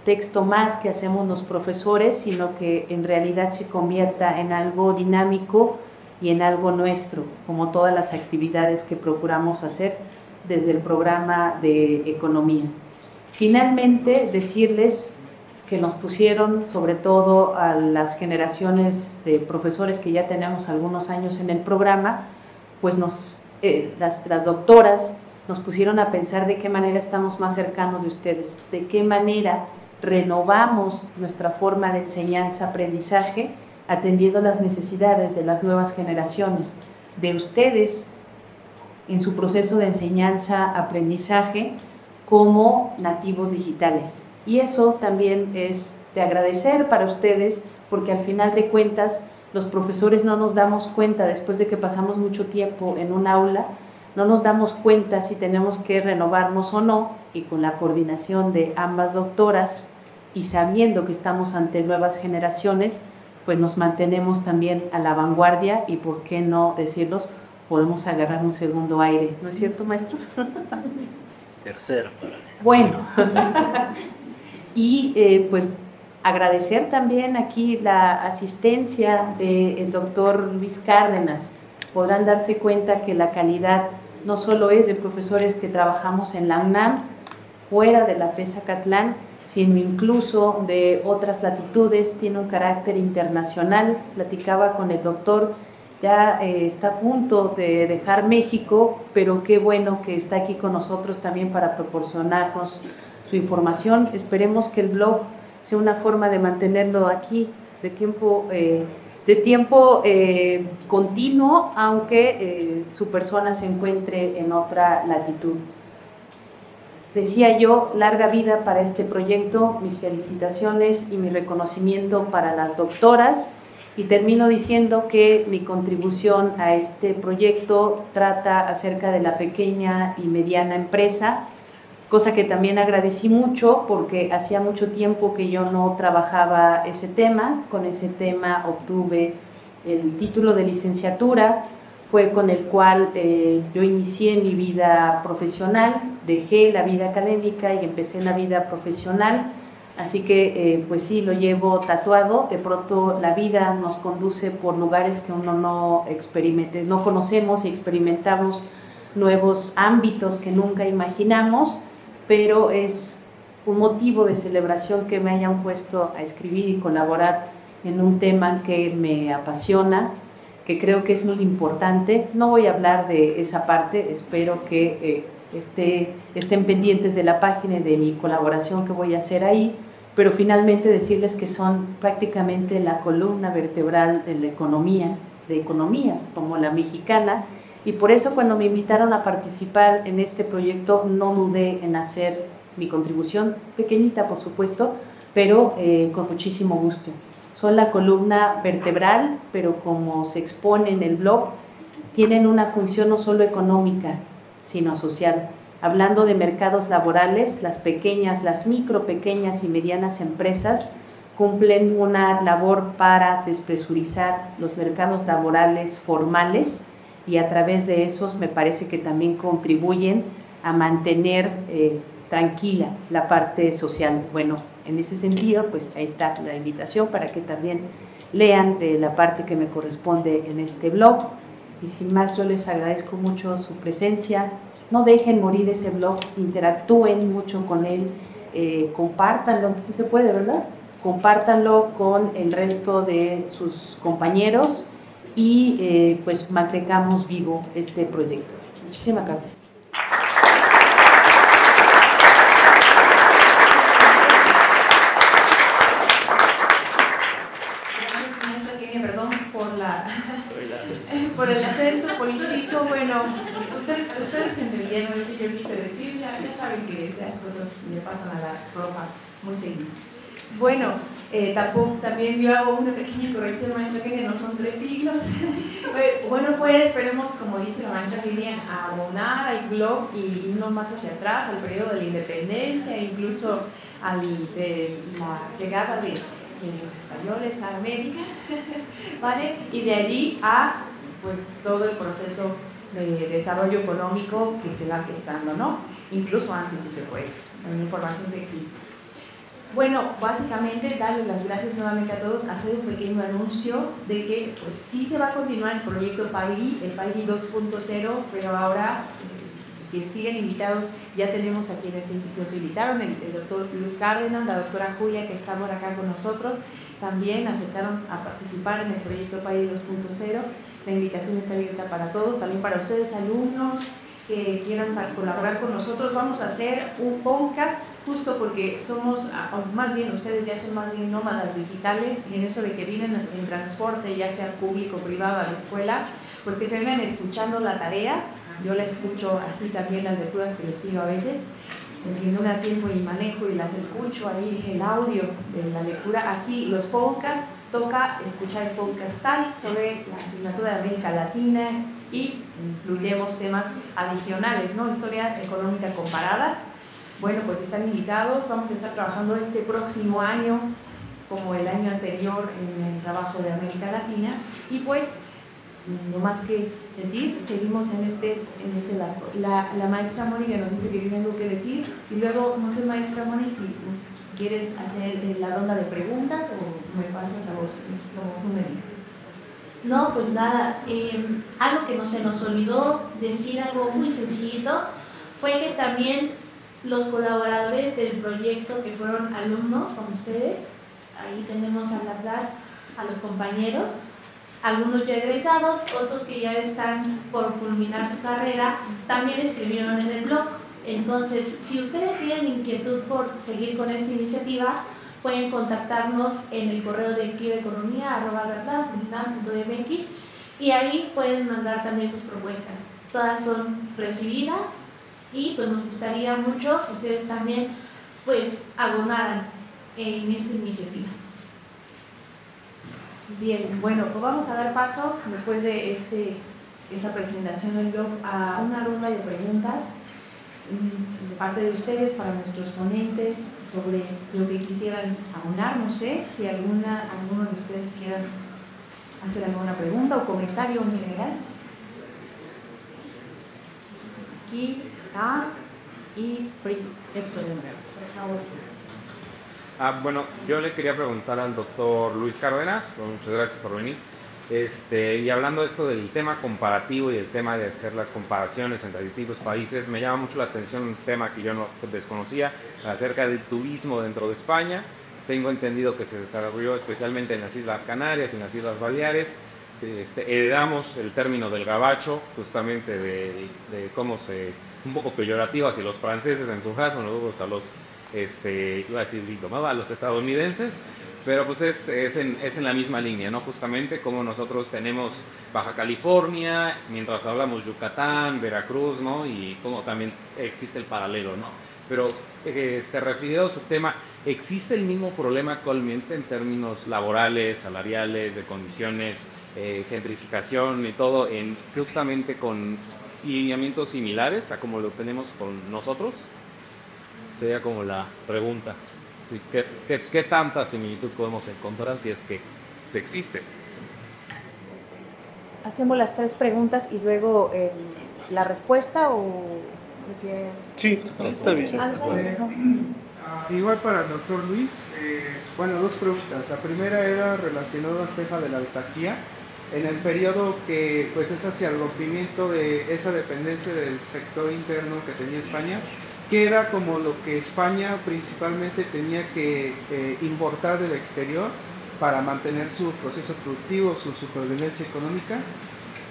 texto más que hacemos los profesores, sino que en realidad se convierta en algo dinámico y en algo nuestro, como todas las actividades que procuramos hacer desde el programa de economía. Finalmente, decirles que nos pusieron, sobre todo a las generaciones de profesores que ya tenemos algunos años en el programa, pues las doctoras nos pusieron a pensar de qué manera estamos más cercanos de ustedes, de qué manera renovamos nuestra forma de enseñanza-aprendizaje atendiendo las necesidades de las nuevas generaciones, de ustedes en su proceso de enseñanza-aprendizaje como nativos digitales. Y eso también es de agradecer para ustedes, porque al final de cuentas los profesores no nos damos cuenta, después de que pasamos mucho tiempo en un aula, no nos damos cuenta si tenemos que renovarnos o no, y con la coordinación de ambas doctoras y sabiendo que estamos ante nuevas generaciones, pues nos mantenemos también a la vanguardia y, por qué no decirlos, podemos agarrar un segundo aire. ¿No es cierto, maestro? Tercero. Bueno, y pues agradecer también aquí la asistencia del doctor Luis Cárdenas. Podrán darse cuenta que la calidad no solo es de profesores que trabajamos en la UNAM, fuera de la FES Acatlán, sino incluso de otras latitudes, tiene un carácter internacional. Platicaba con el doctor, ya está a punto de dejar México, pero qué bueno que está aquí con nosotros también para proporcionarnos su información. Esperemos que el blog sea una forma de mantenerlo aquí de tiempo continuo, aunque su persona se encuentre en otra latitud. Decía yo, larga vida para este proyecto, mis felicitaciones y mi reconocimiento para las doctoras, y termino diciendo que mi contribución a este proyecto trata acerca de la pequeña y mediana empresa, cosa que también agradecí mucho porque hacía mucho tiempo que yo no trabajaba ese tema. Con ese tema obtuve el título de licenciatura, fue con el cual yo inicié mi vida profesional, dejé la vida académica y empecé la vida profesional, así que pues sí, lo llevo tatuado. De pronto la vida nos conduce por lugares que uno no conocemos y experimentamos nuevos ámbitos que nunca imaginamos, pero es un motivo de celebración que me hayan puesto a escribir y colaborar en un tema que me apasiona, que creo que es muy importante. No voy a hablar de esa parte, espero que estén pendientes de la página y de mi colaboración que voy a hacer ahí, pero finalmente decirles que son prácticamente la columna vertebral de la economía, de economías como la mexicana, y por eso cuando me invitaron a participar en este proyecto no dudé en hacer mi contribución, pequeñita por supuesto, pero con muchísimo gusto. Son la columna vertebral, pero como se expone en el blog, tienen una función no solo económica, sino social. Hablando de mercados laborales, las micro, pequeñas y medianas empresas cumplen una labor para despresurizar los mercados laborales formales, y a través de esos me parece que también contribuyen a mantener tranquila la parte social. Bueno, en ese sentido, pues ahí está la invitación para que también lean de la parte que me corresponde en este blog. Y sin más, yo les agradezco mucho su presencia. No dejen morir ese blog, interactúen mucho con él, compártanlo, si se puede, ¿verdad? compártanlo con el resto de sus compañeros y pues mantengamos vivo este proyecto. Muchísimas gracias. Por el ascenso político. Bueno, ustedes entendieron lo que yo quise decir, ya saben que esas cosas me pasan a la ropa muy seguido. Bueno, también yo hago una pequeña corrección, maestra Kenia, no son 3 siglos. Bueno, pues esperemos, como dice la maestra Kenia, abonar al blog y irnos más hacia atrás, al periodo de la independencia, incluso a la llegada de los españoles a América, ¿vale? Y de allí a pues todo el proceso de desarrollo económico que se va gestando, ¿no? Incluso antes si se puede, la información que existe. Bueno, básicamente darles las gracias nuevamente a todos, hacer un pequeño anuncio de que pues sí se va a continuar el proyecto PAIDI, el PAIDI 2.0, pero ahora que siguen invitados, ya tenemos a quienes nos invitaron, el doctor Luis Cárdenas, la doctora Julia, que está por acá con nosotros, también aceptaron a participar en el proyecto PAIDI 2.0. La invitación está abierta para todos, también para ustedes alumnos que quieran colaborar con nosotros. Vamos a hacer un podcast justo porque somos, más bien ustedes ya son más bien nómadas digitales, y en eso de que vienen en transporte, ya sea público o privado, a la escuela, pues que se vengan escuchando la tarea. Yo la escucho así también, las lecturas que les pido a veces, porque no me da tiempo y manejo y las escucho ahí, el audio de la lectura, así los podcasts. Toca escuchar el podcast tal sobre la asignatura de América Latina y incluiremos temas adicionales, ¿no? Historia económica comparada. Bueno, pues están invitados, vamos a estar trabajando este próximo año, como el año anterior, en el trabajo de América Latina, y pues, no más que decir, seguimos en este lado. La maestra Mónica nos dice que tiene algo que decir, y luego, no sé, maestra Mónica, si ¿quieres hacer la ronda de preguntas o me pasas la voz? Como me digas. No, pues nada, algo que no se nos olvidó decir, algo muy sencillito, fue que también los colaboradores del proyecto que fueron alumnos con ustedes, ahí tenemos a a los compañeros, algunos ya egresados, otros que ya están por culminar su carrera, también escribieron en el blog. Entonces, si ustedes tienen inquietud por seguir con esta iniciativa, pueden contactarnos en el correo de equiveconomia@verdad.unam.mx y ahí pueden mandar también sus propuestas. Todas son recibidas y pues nos gustaría mucho que ustedes también pues abonaran en esta iniciativa. Bien, bueno, pues vamos a dar paso después de esta presentación del blog a una ronda de preguntas de parte de ustedes para nuestros ponentes sobre lo que quisieran abonar. No sé si alguno de ustedes quieran hacer alguna pregunta o comentario en general. Aquí está y esto es por favor. Bueno, yo le quería preguntar al doctor Luis Cárdenas, muchas gracias por venir, y hablando de esto del tema comparativo y el tema de hacer las comparaciones entre distintos países, me llama mucho la atención un tema que yo no desconocía acerca del turismo dentro de España. Tengo entendido que se desarrolló especialmente en las Islas Canarias y en las Islas Baleares. Heredamos el término del gabacho, justamente de cómo un poco peyorativo hacia los franceses en su caso, nosotros a los iba a decir a los estadounidenses, pero pues es en la misma línea, ¿no? Justamente como nosotros tenemos Baja California, mientras hablamos Yucatán, Veracruz, ¿no? Y como también existe el paralelo, ¿no? Pero referido a su tema, ¿existe el mismo problema actualmente en términos laborales, salariales, de condiciones, gentrificación y todo, justamente con lineamientos similares a como lo tenemos con nosotros? Sería como la pregunta. Sí, ¿qué tanta similitud podemos encontrar si es que se existe? ¿Hacemos las 3 preguntas y luego la respuesta o...? Sí, está bien. Igual para el doctor Luis, bueno, 2 preguntas. La primera era relacionada al tema de la autarquía. En el periodo que pues es hacia el rompimiento de esa dependencia del sector interno que tenía España, que era como lo que España principalmente tenía que importar del exterior para mantener su proceso productivo, su supervivencia económica.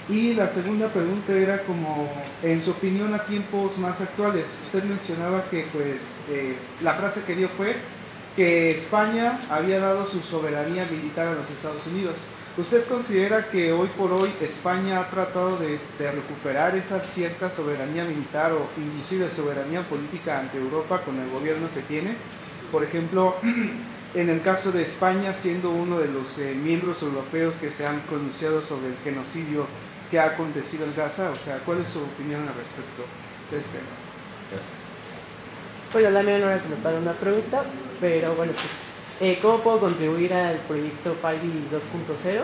Y la segunda pregunta era como, en su opinión, a tiempos más actuales. Usted mencionaba que pues la frase que dio fue que España había dado su soberanía militar a los Estados Unidos. ¿Usted considera que hoy por hoy España ha tratado de recuperar esa cierta soberanía militar o inclusive soberanía política ante Europa con el gobierno que tiene? Por ejemplo, en el caso de España, siendo uno de los miembros europeos que se han pronunciado sobre el genocidio que ha acontecido en Gaza, o sea, ¿cuál es su opinión al respecto de este tema? Bueno, la mía no era como para una pregunta, pero bueno, pues, ¿cómo puedo contribuir al proyecto PALI 2.0?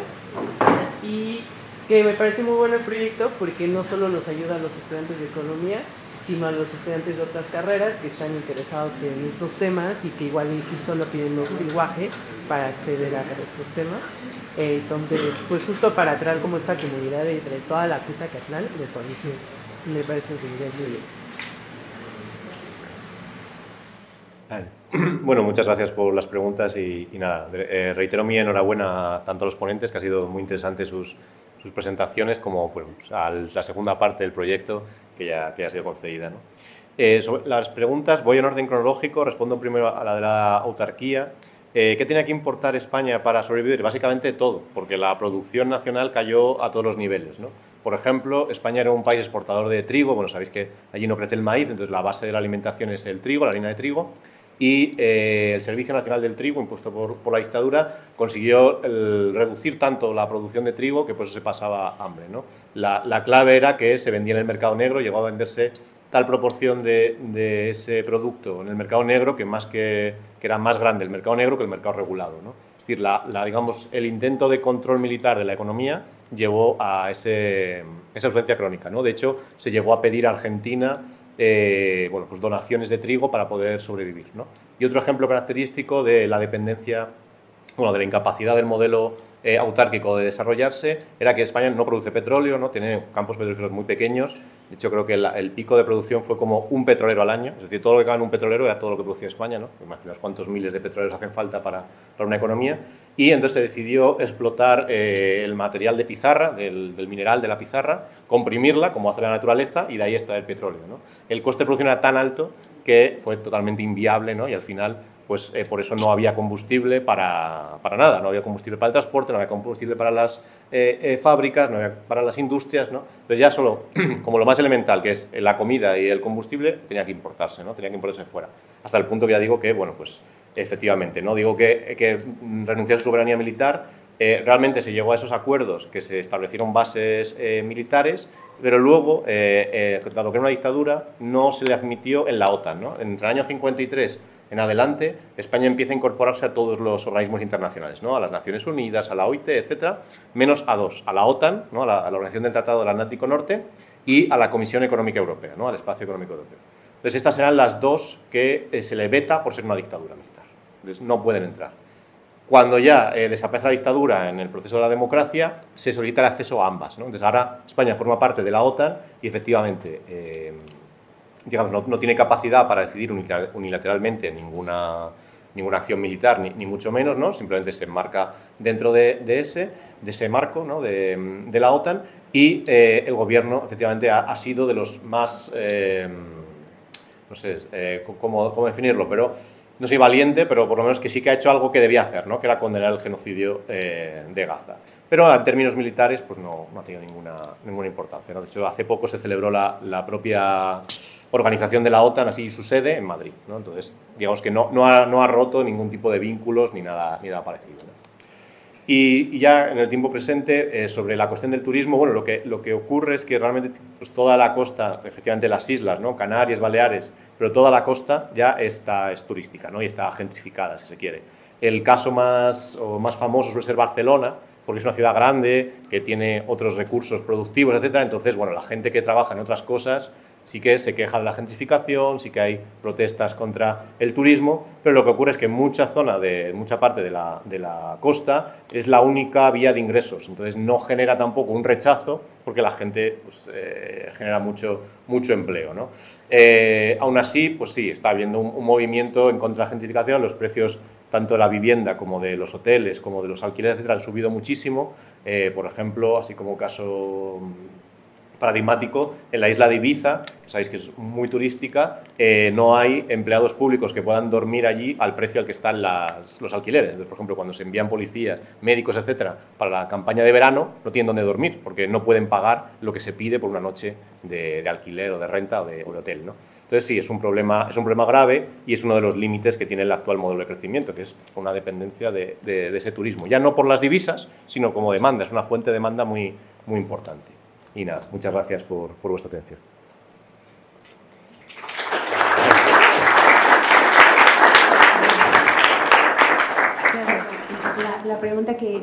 Y que me parece muy bueno el proyecto porque no solo nos ayuda a los estudiantes de economía, sino a los estudiantes de otras carreras que están interesados en estos temas y que igual incluso no tienen un lenguaje para acceder a estos temas. Entonces, pues justo para crear como esta comunidad entre toda la Cuzacatlán, me parece seguir muy bien. Bueno, muchas gracias por las preguntas y nada, reitero mi enhorabuena tanto a los ponentes, que ha sido muy interesante sus presentaciones, como pues, a la segunda parte del proyecto que ya ha sido concedida, ¿no? Sobre las preguntas, voy en orden cronológico, respondo primero a la de la autarquía. ¿Qué tenía que importar España para sobrevivir? Básicamente todo, porque la producción nacional cayó a todos los niveles, ¿no? Por ejemplo, España era un país exportador de trigo, bueno, sabéis que allí no crece el maíz, entonces la base de la alimentación es el trigo, la harina de trigo, y el Servicio Nacional del Trigo, impuesto por la dictadura, consiguió reducir tanto la producción de trigo que pues se pasaba hambre, ¿no? La clave era que se vendía en el mercado negro, llegó a venderse tal proporción de ese producto en el mercado negro que era más grande el mercado negro que el mercado regulado, ¿no? Es decir, digamos, el intento de control militar de la economía llevó a esa ausencia crónica, ¿no? De hecho, se llegó a pedir a Argentina bueno, pues donaciones de trigo para poder sobrevivir, ¿no? Y otro ejemplo característico de la dependencia, bueno, de la incapacidad del modelo autárquico de desarrollarse era que España no produce petróleo, ¿no? Tiene campos petrolíferos muy pequeños. De hecho, creo que el pico de producción fue como un petrolero al año, es decir, todo lo que cabe en un petrolero era todo lo que producía España, ¿no? Imaginaos cuántos miles de petroleros hacen falta para una economía. Y entonces se decidió explotar el material de pizarra, del mineral de la pizarra, comprimirla, como hace la naturaleza, y de ahí extraer petróleo, ¿no? El coste de producción era tan alto que fue totalmente inviable, ¿no? Y al final, pues por eso no había combustible para nada, no había combustible para el transporte, no había combustible para las fábricas, no había para las industrias, ¿no? Entonces ya solo, como lo más elemental, que es la comida y el combustible, tenía que importarse, ¿no? Tenía que importarse fuera. Hasta el punto que ya digo que, bueno, pues efectivamente, no digo que renunciar a su soberanía militar, realmente se llegó a esos acuerdos, que se establecieron bases militares, pero luego, dado que era una dictadura, no se le admitió en la OTAN, ¿no? Entre el año 53 en adelante, España empieza a incorporarse a todos los organismos internacionales, ¿no? A las Naciones Unidas, a la OIT, etcétera, menos a dos, a la OTAN, ¿no? a la Organización del Tratado del Atlántico Norte, y a la Comisión Económica Europea, ¿no? Al Espacio Económico Europeo. Entonces, estas serán las dos que se le veta por ser una dictadura militar. Entonces, no pueden entrar. Cuando ya desaparece la dictadura en el proceso de la democracia, se solicita el acceso a ambas, ¿no? Entonces, ahora España forma parte de la OTAN y, efectivamente, digamos, no tiene capacidad para decidir unilateralmente ninguna acción militar, ni mucho menos, ¿no? Simplemente se enmarca dentro de ese marco, ¿no? de la OTAN, y el gobierno, efectivamente, ha sido de los más, no sé cómo definirlo, pero no soy valiente, pero por lo menos que sí que ha hecho algo que debía hacer, ¿no? Que era condenar el genocidio de Gaza. Pero en términos militares, pues no ha tenido ninguna importancia, ¿no? De hecho, hace poco se celebró la propia organización de la OTAN, así su sede, en Madrid, ¿no? Entonces, digamos que no ha roto ningún tipo de vínculos ni nada parecido, ¿no? Y ya en el tiempo presente, sobre la cuestión del turismo, bueno, lo que ocurre es que realmente pues, toda la costa, efectivamente las islas, ¿no? Canarias, Baleares, pero toda la costa ya es turística, ¿no? Y está gentrificada, si se quiere. El caso más famoso suele ser Barcelona, porque es una ciudad grande, que tiene otros recursos productivos, etcétera. Entonces, bueno, la gente que trabaja en otras cosas sí que se queja de la gentrificación, sí que hay protestas contra el turismo, pero lo que ocurre es que mucha parte de la costa es la única vía de ingresos, entonces no genera tampoco un rechazo porque la gente pues, genera mucho empleo, ¿no? Aún así, pues sí, está habiendo un movimiento en contra de la gentrificación, los precios tanto de la vivienda como de los hoteles, como de los alquileres, etcétera, han subido muchísimo. Por ejemplo, así como caso paradigmático, en la isla de Ibiza, que sabéis que es muy turística, no hay empleados públicos que puedan dormir allí al precio al que están los alquileres. Entonces, por ejemplo, cuando se envían policías, médicos, etcétera, para la campaña de verano, no tienen dónde dormir, porque no pueden pagar lo que se pide por una noche de alquiler o de renta o de hotel, ¿no? Entonces, sí, es un problema grave y es uno de los límites que tiene el actual modelo de crecimiento, que es una dependencia de ese turismo. Ya no por las divisas, sino como demanda, es una fuente de demanda muy importante. Y nada, muchas gracias por vuestra atención. La pregunta que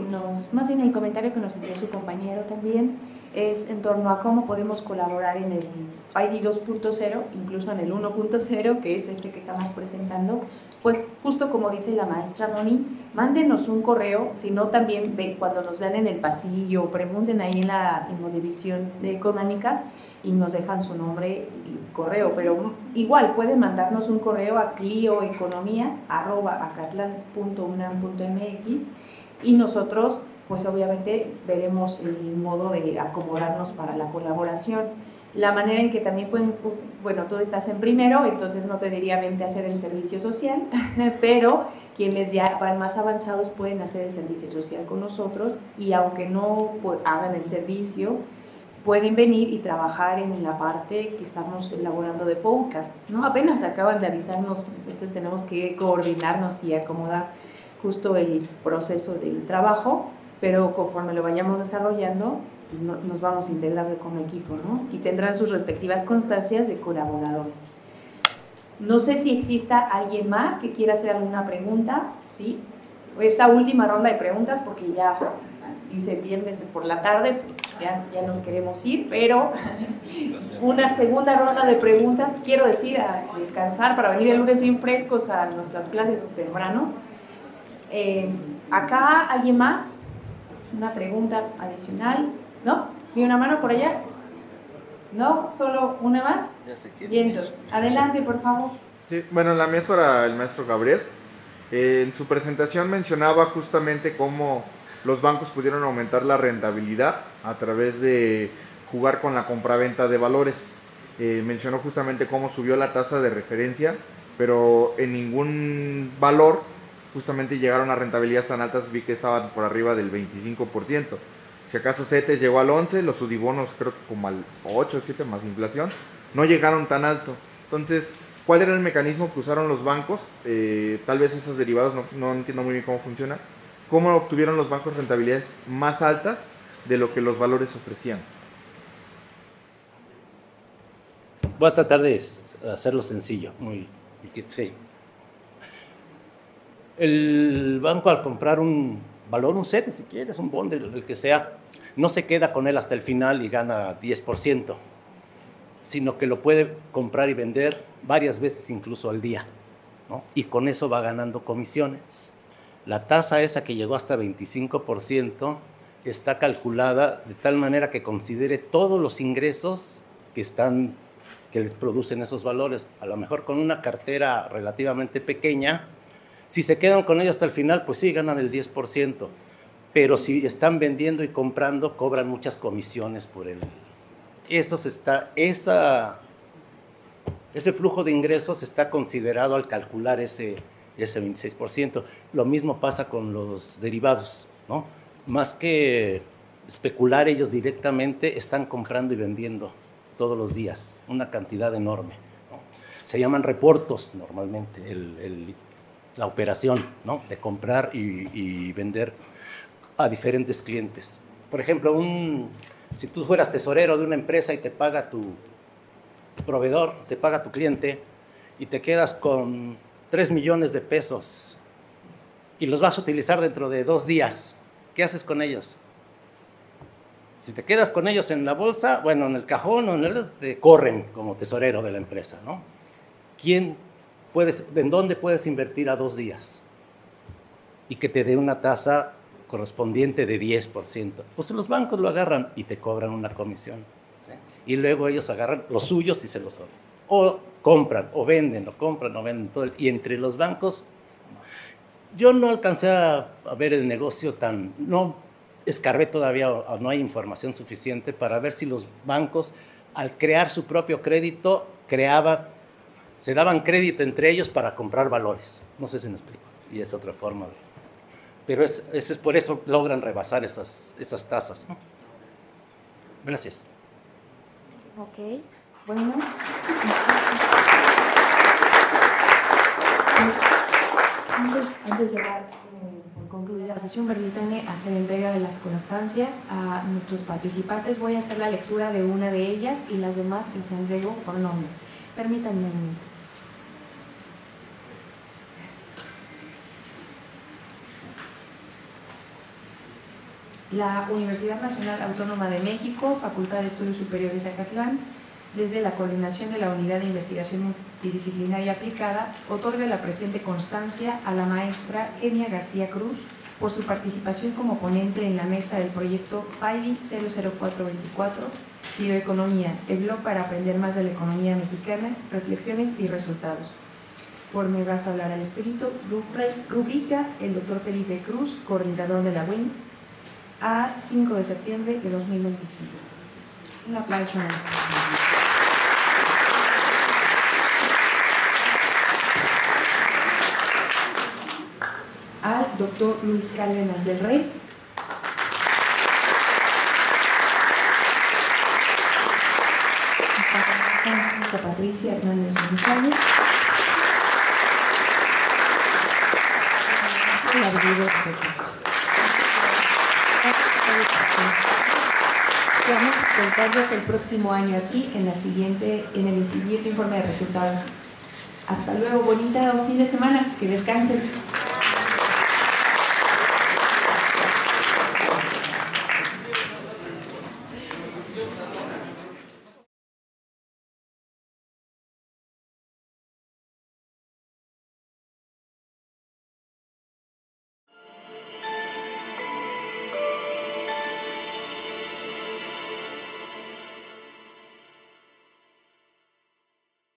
más bien el comentario que nos hacía su compañero también, es en torno a cómo podemos colaborar en el PAIDI 2.0, incluso en el 1.0, que es este que estamos presentando. Pues justo como dice la maestra Moni, mándenos un correo, si no también cuando nos vean en el pasillo, pregunten ahí en la división de económicas y nos dejan su nombre y correo, pero igual pueden mandarnos un correo a clioeconomia@acatlan.unam.mx y nosotros pues obviamente veremos el modo de acomodarnos para la colaboración. La manera en que también pueden, bueno, tú estás en primero, entonces no te diría vente a hacer el servicio social, pero quienes ya van más avanzados pueden hacer el servicio social con nosotros y aunque no hagan el servicio, pueden venir y trabajar en la parte que estamos elaborando de podcasts, ¿no? Apenas acaban de avisarnos, entonces tenemos que coordinarnos y acomodar justo el proceso del trabajo, pero conforme lo vayamos desarrollando, nos vamos integrando como equipo, ¿no? Y tendrán sus respectivas constancias de colaboradores. No sé si exista alguien más que quiera hacer alguna pregunta, ¿sí? Esta última ronda de preguntas, porque ya dice viernes por la tarde, pues ya nos queremos ir, pero una segunda ronda de preguntas, quiero decir, a descansar para venir el lunes bien frescos a nuestras clases temprano. ¿Acá alguien más? ¿Una pregunta adicional? ¿No? ¿Vi una mano por allá? ¿No? ¿Solo una más? Bien, entonces, adelante, por favor. Sí, bueno, la mía es para el maestro Gabriel. En su presentación mencionaba justamente cómo los bancos pudieron aumentar la rentabilidad a través de jugar con la compraventa de valores. Mencionó justamente cómo subió la tasa de referencia, pero en ningún valor justamente llegaron a rentabilidades tan altas, vi que estaban por arriba del 25%. Si acaso CETES llegó al 11%, los UDIBONOS creo que como al 8 o 7 más inflación, no llegaron tan alto. Entonces, ¿cuál era el mecanismo que usaron los bancos? Tal vez esos derivados, no entiendo muy bien cómo funciona. ¿Cómo obtuvieron los bancos rentabilidades más altas de lo que los valores ofrecían? Voy a tratar de hacerlo sencillo, sí. El banco al comprar un valor, un CETES, si quieres, un bond, el que sea, no se queda con él hasta el final y gana 10%, sino que lo puede comprar y vender varias veces incluso al día, ¿no? Y con eso va ganando comisiones. La tasa esa que llegó hasta 25% está calculada de tal manera que considere todos los ingresos que les producen esos valores. A lo mejor con una cartera relativamente pequeña, si se quedan con ella hasta el final, pues sí, ganan el 10%. Pero si están vendiendo y comprando, cobran muchas comisiones por él. Ese flujo de ingresos está considerado al calcular ese 26%. Lo mismo pasa con los derivados, ¿no? Más que especular ellos directamente, están comprando y vendiendo todos los días, una cantidad enorme, ¿no? Se llaman reportos normalmente, la operación, ¿no? De comprar y vender a diferentes clientes. Por ejemplo, si tú fueras tesorero de una empresa y te paga tu proveedor, te paga tu cliente y te quedas con 3 millones de pesos y los vas a utilizar dentro de 2 días, ¿qué haces con ellos? Si te quedas con ellos en la bolsa, bueno, en el cajón o te corren como tesorero de la empresa, ¿no? ¿En dónde puedes invertir a 2 días? Y que te dé una tasa correspondiente de 10%. Pues los bancos lo agarran y te cobran una comisión, ¿sí? Y luego ellos agarran los suyos y se los otros. O compran, o venden, o compran, o venden. Y entre los bancos, yo no alcancé a ver el negocio no escarbé todavía, o no hay información suficiente para ver si los bancos, al crear su propio crédito, se daban crédito entre ellos para comprar valores. No sé si me explico. Y es otra forma de... Pero es por eso logran rebasar esas tasas, ¿no? Gracias. Ok, bueno. Antes de dar por concluida la sesión, permítanme hacer entrega de las constancias a nuestros participantes. Voy a hacer la lectura de una de ellas y las demás les entrego por nombre. Permítanme un minuto. La Universidad Nacional Autónoma de México, Facultad de Estudios Superiores Acatlán, desde la coordinación de la Unidad de Investigación Multidisciplinaria Aplicada, otorga la presente constancia a la maestra Enia García Cruz por su participación como ponente en la mesa del proyecto PAIDI 00424, Bioeconomía, el blog para aprender más de la economía mexicana, reflexiones y resultados. Por Me Basta Hablar al Espíritu, rubrica el doctor Felipe Cruz, coordinador de la UIN, a 5 de septiembre de 2025. Un aplauso. Al doctor Luis Cárdenas del Rey. A Patricia Hernández Montañez. Vamos a contarlos el próximo año aquí en el siguiente informe de resultados. Hasta luego, bonita fin de semana, que descansen.